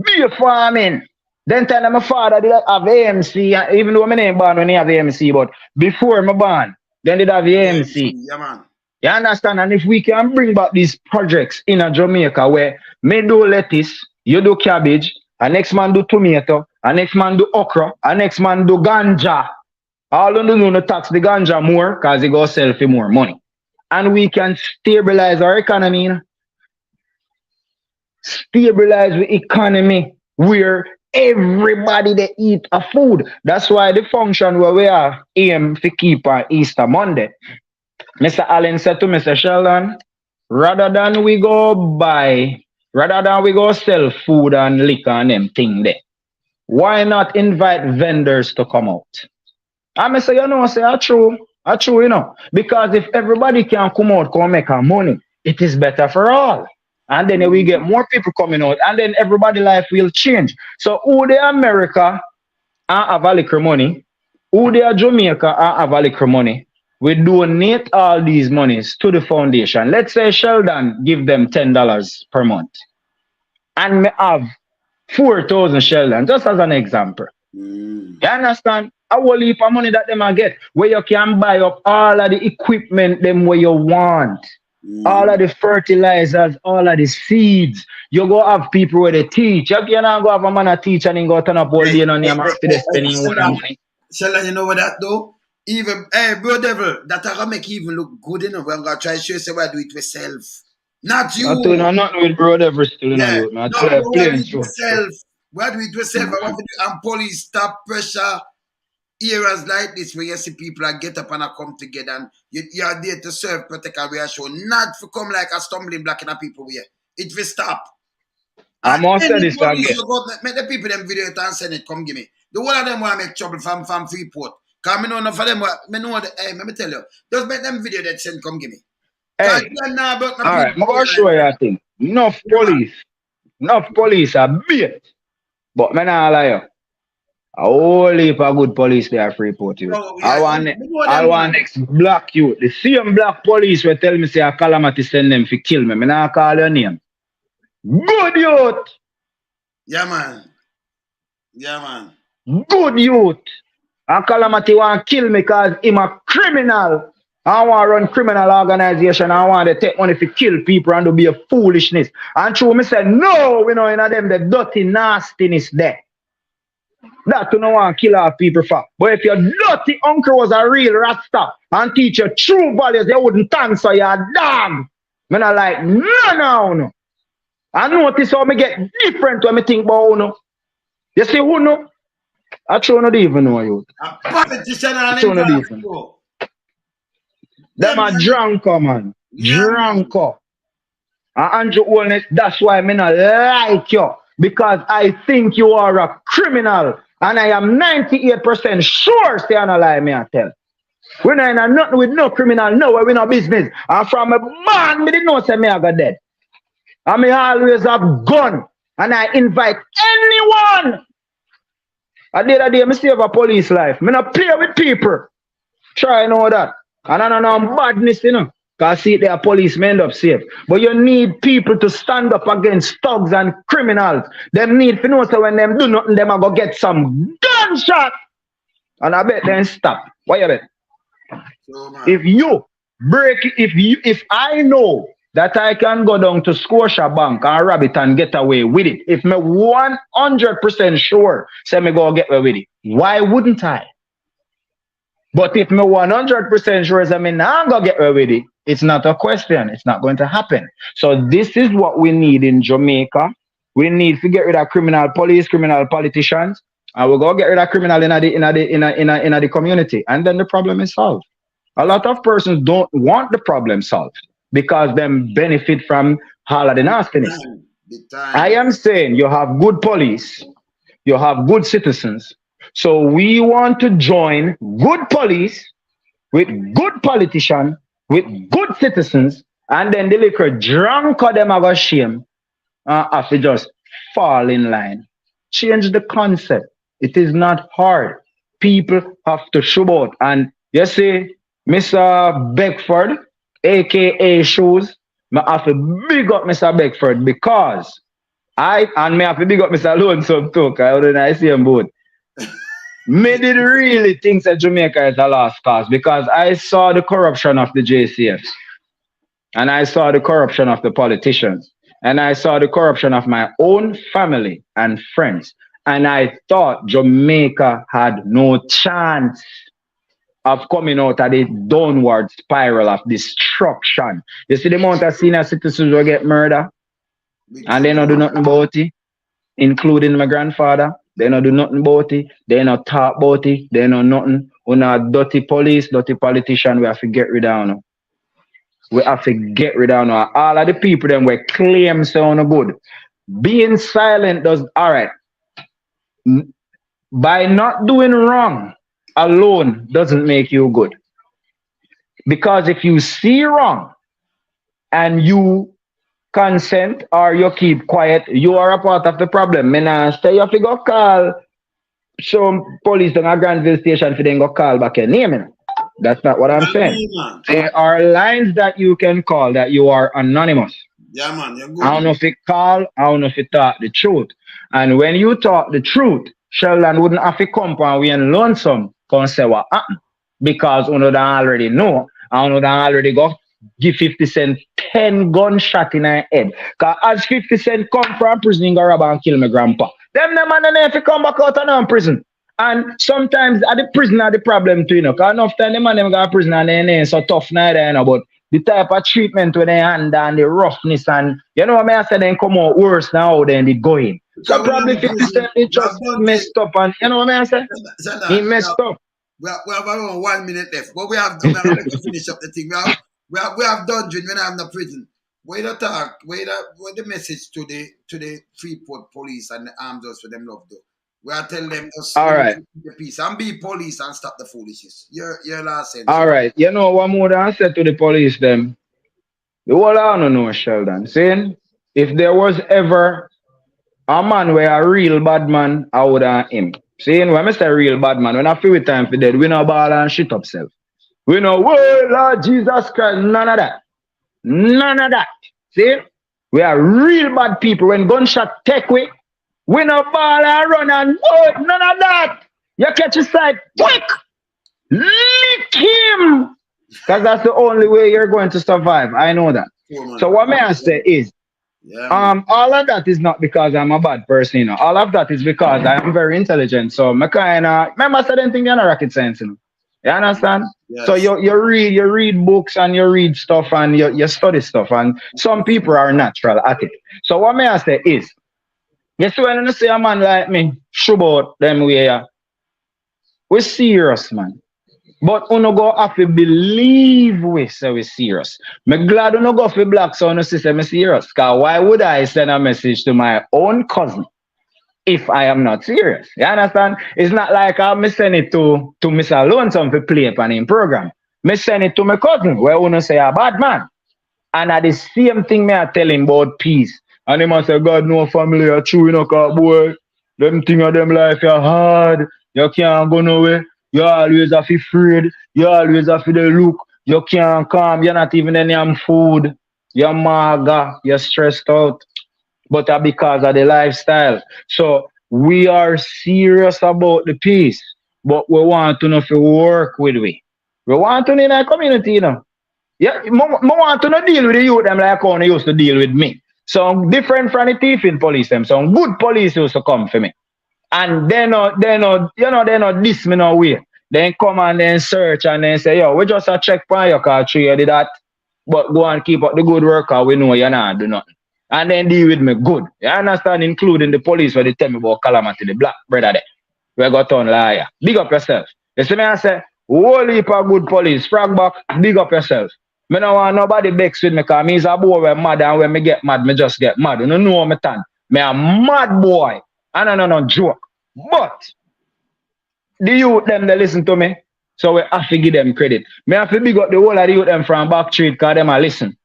S2: Be farming. Then time my father did have AMC, even though my name born when he have AMC, but before my born, then did have
S1: Yeah,
S2: AMC.
S1: yeah, man.
S2: You understand? And if we can bring back these projects in a Jamaica where me do lettuce, you do cabbage, and next man do tomato, and next man do okra, and next man do ganja. All you do no tax the ganja more because it go sell for more money. And we can stabilize our economy. You know? Stabilize the economy where everybody they eat a food. That's why the function where we are aim to keep on Easter Monday. Mr. Allen said to Mr. Sheldon, rather than we go sell food and liquor and them thing there, why not invite vendors to come out? And I say, you know, say, true, you know. Because if everybody can come out, come make our money, it is better for all. And then we get more people coming out, and then everybody life will change. So who the America and have a little money, who the Jamaica and have a little money, we donate all these monies to the foundation. Let's say Sheldon give them $10 per month. And me have 4,000 Sheldon, just as an example.
S1: Mm.
S2: You understand? A whole heap of money that them a get, where you can buy up all of the equipment them where you want. All of the fertilizers, all of the seeds. You go have people where they teach. You cannot go have a man a teach and then go turn up all day and you have to spending one.
S1: Sheldon, you know what that though? Even, hey, bro, devil, that I gonna make you even look good enough. We're gonna try to show you say we do it yourself. Not you.
S2: I tell you, nothing with bro ever still, you know,
S1: Yeah.
S2: you. I
S1: No,
S2: tell you,
S1: we do
S2: plain
S1: it
S2: true.
S1: yourself. We do it yourself. I want to do and police stop pressure areas like this where you see people are get up and I come together and you are there to serve, protect and reassure. Not to come like a stumbling block in a people here. It will stop.
S2: I
S1: And
S2: must say
S1: any
S2: this
S1: police
S2: again.
S1: you go make the people them video it and send it, come give me. The one of them want to make trouble from Freeport. Cause me know enough of them me know hey, let me tell you. Just make them video that send come give me.
S2: Hey,
S1: Nah, about no
S2: all right, I'm going to show
S1: like
S2: you a thing. Enough
S1: yeah, man.
S2: police are bait. But me not lie you. A whole heap of good police there free port youth.
S1: Oh, yeah, you know
S2: I
S1: them,
S2: want
S1: man.
S2: next black youth. The same black police will tell me say a calamity send them to kill me. Me not call your name. Good youth.
S1: Yeah, man. Yeah, man.
S2: Good youth. And calamity want kill me cause him a criminal. I want to run criminal organization. I want to take money to kill people and to be a foolishness. And true, me say, no, we know in them the dirty nastiness there. That you don't want to kill off people for. But if your dirty uncle was a real rasta and teach you true values, they wouldn't answer you a dog. Me not like, no. I notice how me get different when me think about uno. You see who no? I true not even know you.
S1: A politician
S2: I
S1: and
S2: true
S1: them
S2: not
S1: guys,
S2: even.
S1: bro.
S2: Them
S1: Them,
S2: are
S1: man.
S2: drunker, man.
S1: Yeah, man.
S2: Drunker. And Andrew Holness, that's why me not like you. Because I think you are a criminal. And I am 98% sure say I not lie me I tell. We not in nothing with no criminal, no, we no business. And from a man, me didn't know say me I got dead. And me always have gun. And I invite anyone. At the other day, me save a police life. Me not play with people. Try know that. And I don't know badness, you know. Because see, they are policemen end up safe. But you need people to stand up against thugs and criminals. Them need to know so when them do nothing, them are going to get some gunshot. And I bet them stop. What you bet?
S1: So, man.
S2: If you break, if I know that I can go down to Scotia Bank and rob it and get away with it, if me 100% sure, say me go get away with it, why wouldn't I? But if me 100% sure say me not gonna get away with it, it's not a question. It's not going to happen. So this is what we need in Jamaica. We need to get rid of criminal police, criminal politicians, and we're gonna get rid of criminal in the community, and then the problem is solved. A lot of persons don't want the problem solved because them benefit from all of the nastiness.
S1: Big
S2: I
S1: time.
S2: am saying you have good police, you have good citizens. So we want to join good police with good politicians, with good citizens, and then the liquor drunk of them have a shame have to just fall in line. Change the concept. It is not hard. People have to show out. And you see, Mr. Beckford, aka Shoes, I have to big up Mr. Beckford because me have to big up Mr. Lonesome too, because I see him both. Me did really think that Jamaica is a lost cause because I saw the corruption of the JCF and I saw the corruption of the politicians and I saw the corruption of my own family and friends. And I thought Jamaica had no chance of coming out of the downward spiral of destruction. You see the amount of senior citizens will get murdered and they don't do nothing about it, including my grandfather. They don't do nothing about it. They don't talk about it. They know nothing. We not dirty police, dirty politician. We have to get rid of now. We have to get rid of now. All of the people them we claim sound good. Being silent does all right. By not doing wrong alone doesn't make you good. Because if you see wrong and you consent or you keep quiet, you are a part of the problem. Me nah say you have to go call some police down at Granville station for them go call back your name. That's not what I'm saying.
S1: Man.
S2: There are lines that you can call that you are anonymous.
S1: Yeah, man. You're good.
S2: I don't know if you call, I don't know if you talk the truth. And when you talk the truth, Sheldon wouldn't have to come and we in Lonesome come say what happened. Because you know they already know. I know they already go give 50 Cent 10 gunshot in her head. Because as 50 Cent come from prison, he go rob and kill my grandpa. Them man and if he come back out of prison. And sometimes at the prison are the problem too, you know. Because enough time the man them go to prison and they ain't so tough neither, you know. But the type of treatment with they hand and the roughness and you know what I say they come out worse now than they going. So probably 50 Cent he just messed up and you know what I say? He messed up.
S1: We have around 1 minute left, but we have to finish up the thing. We have dungeon when I'm in the prison. Where the talk, where the message to the Freeport police and the armed us for them love though. We are telling them just
S2: all right.
S1: The peace and be police and stop the foolishness. Your last sentence.
S2: All right. You know what more than I said to the police them? The whole I don't know, Sheldon. Saying if there was ever a man where a real bad man, I would have him. See, when I say real bad man, when I feel with time for dead, we no ball and shit up self. We know, whoa, Lord Jesus Christ, none of that. None of that. See? We are real bad people. When gunshot take we no ball and run and oh, none of that. You catch his side quick. Lick him. Because that's the only way you're going to survive. I know that. So what may I say is, all of that is not because I'm a bad person, you know. All of that is because I am very intelligent. So I kind of remember certain things in rocket science, you know. You understand?
S1: Yes.
S2: So you read books and you read stuff and you study stuff, and some people are natural at it. So what may I say is, you see when you see a man like me shoot out them way, we serious, man. But uno go have to believe we say we serious. Me glad uno go for black so uno say me serious. Cause why would I send a message to my own cousin if I am not serious? You understand? It's not like I send it to Mr. Lonesome to play upon him program. Me send it to my cousin where uno say a bad man. And at the same thing me I tell him about peace. And he must say, God no family are true, you know, cause boy, them thing of them life are hard. You can't go nowhere. You always have to afraid. You always have to look. You can't come. You're not even any food. You're maga. You're stressed out. But that's because of the lifestyle. So we are serious about the peace. But we want to know if we work with we. We want to know in our community, you know. Yeah, I want to not deal with the youth them like how they used to deal with me. So different from the thieving police them. Some good police used to come for me. And they not diss me no way. Then come and then search and then say, yo, we just a check for your car tree, you did that. But go and keep up the good work or we know you're not do nothing. And then deal with me good. You understand? Including the police where they tell me about Calamity, the black brother there. We got on liar. Big up yourself. You see me I say, whole heap of good police, frag back, big up yourself. Me no want nobody vex with me because me is a boy when mad and when me get mad, me just get mad. You don't know me tan. Me a mad boy. And no joke. But the youth them they listen to me. So we have to give them credit. Me have to big up the whole of the youth them from Back Street because them a listen.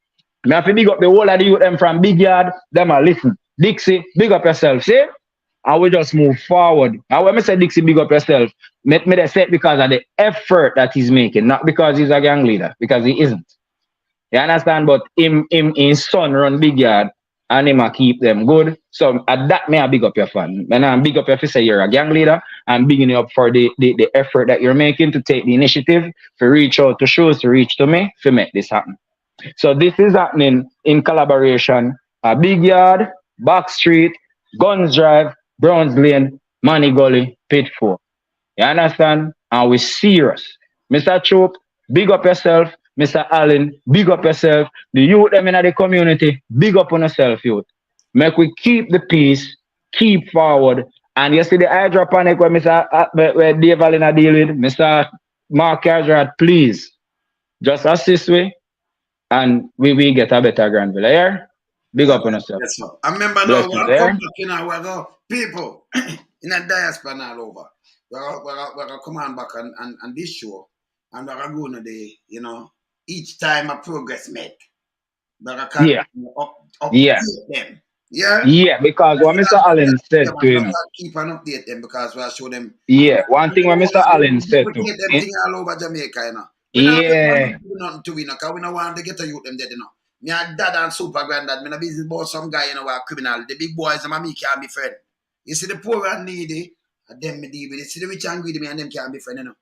S2: Me have to big up the whole of the youth them from Big Yard, them a listen. Dixie, big up yourself, see? And we just move forward. And when I say Dixie, big up yourself, me they say it because of the effort that he's making, not because he's a gang leader, because he isn't. You understand? But his son run Big Yard and him a keep them good. So at that may I big up your fan. And I'm big up if you say you're a gang leader. I'm bigging you up for the effort that you're making to take the initiative, to reach out to shows, to reach to me, to make this happen. So this is happening in collaboration. A Big Yard, Back Street, Guns Drive, Browns Lane, Money Gully, Pit 4. You understand? And we're serious. Mr. Chope, big up yourself. Mr. Allen, big up yourself. The youth them in the community, big up on yourself, youth. Make we keep the peace, keep forward. And you see the hydroponic where where Dave Allen deal with, Mr. Mark Cartwright, please just assist me and we get a better Granville. Here, big up on yourself.
S1: Yes, sir. I remember now we come back in our people in a diaspora all over. We're come on back and this show and we're going to the, you know, each time a progress make. But
S2: Yeah.
S1: Them. Yeah.
S2: Yeah, because what Mr. Allen said to him.
S1: Keep and update them because we'll show them.
S2: Yeah, one thing what Mr. Allen said to
S1: him. Them all over Jamaica, you know.
S2: Yeah.
S1: We nothing to win, because we don't want to get a youth them dead, you know. Me and dad and super granddad, me no business about some guy, you know, who are criminal. The big boys and me can't be friend. You see the poor and needy, and them me deal with it. See the rich and greedy, me and them can't be friend, you know.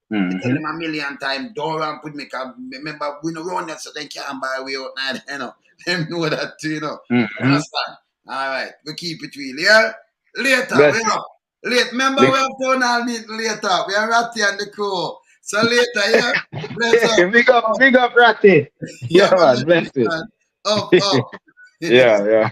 S1: I tell them a million times, don't run put me, because remember, we no run that so they can't buy way out now, you know. Them know that too, you know. Understand? All right, we keep it real, yeah? Later, we up. Late, remember we have done all meeting later. We are Ratty and the crew. So later, yeah?
S2: Big up, Ratty. Yeah, man, bless it.
S1: Up.
S2: Yeah.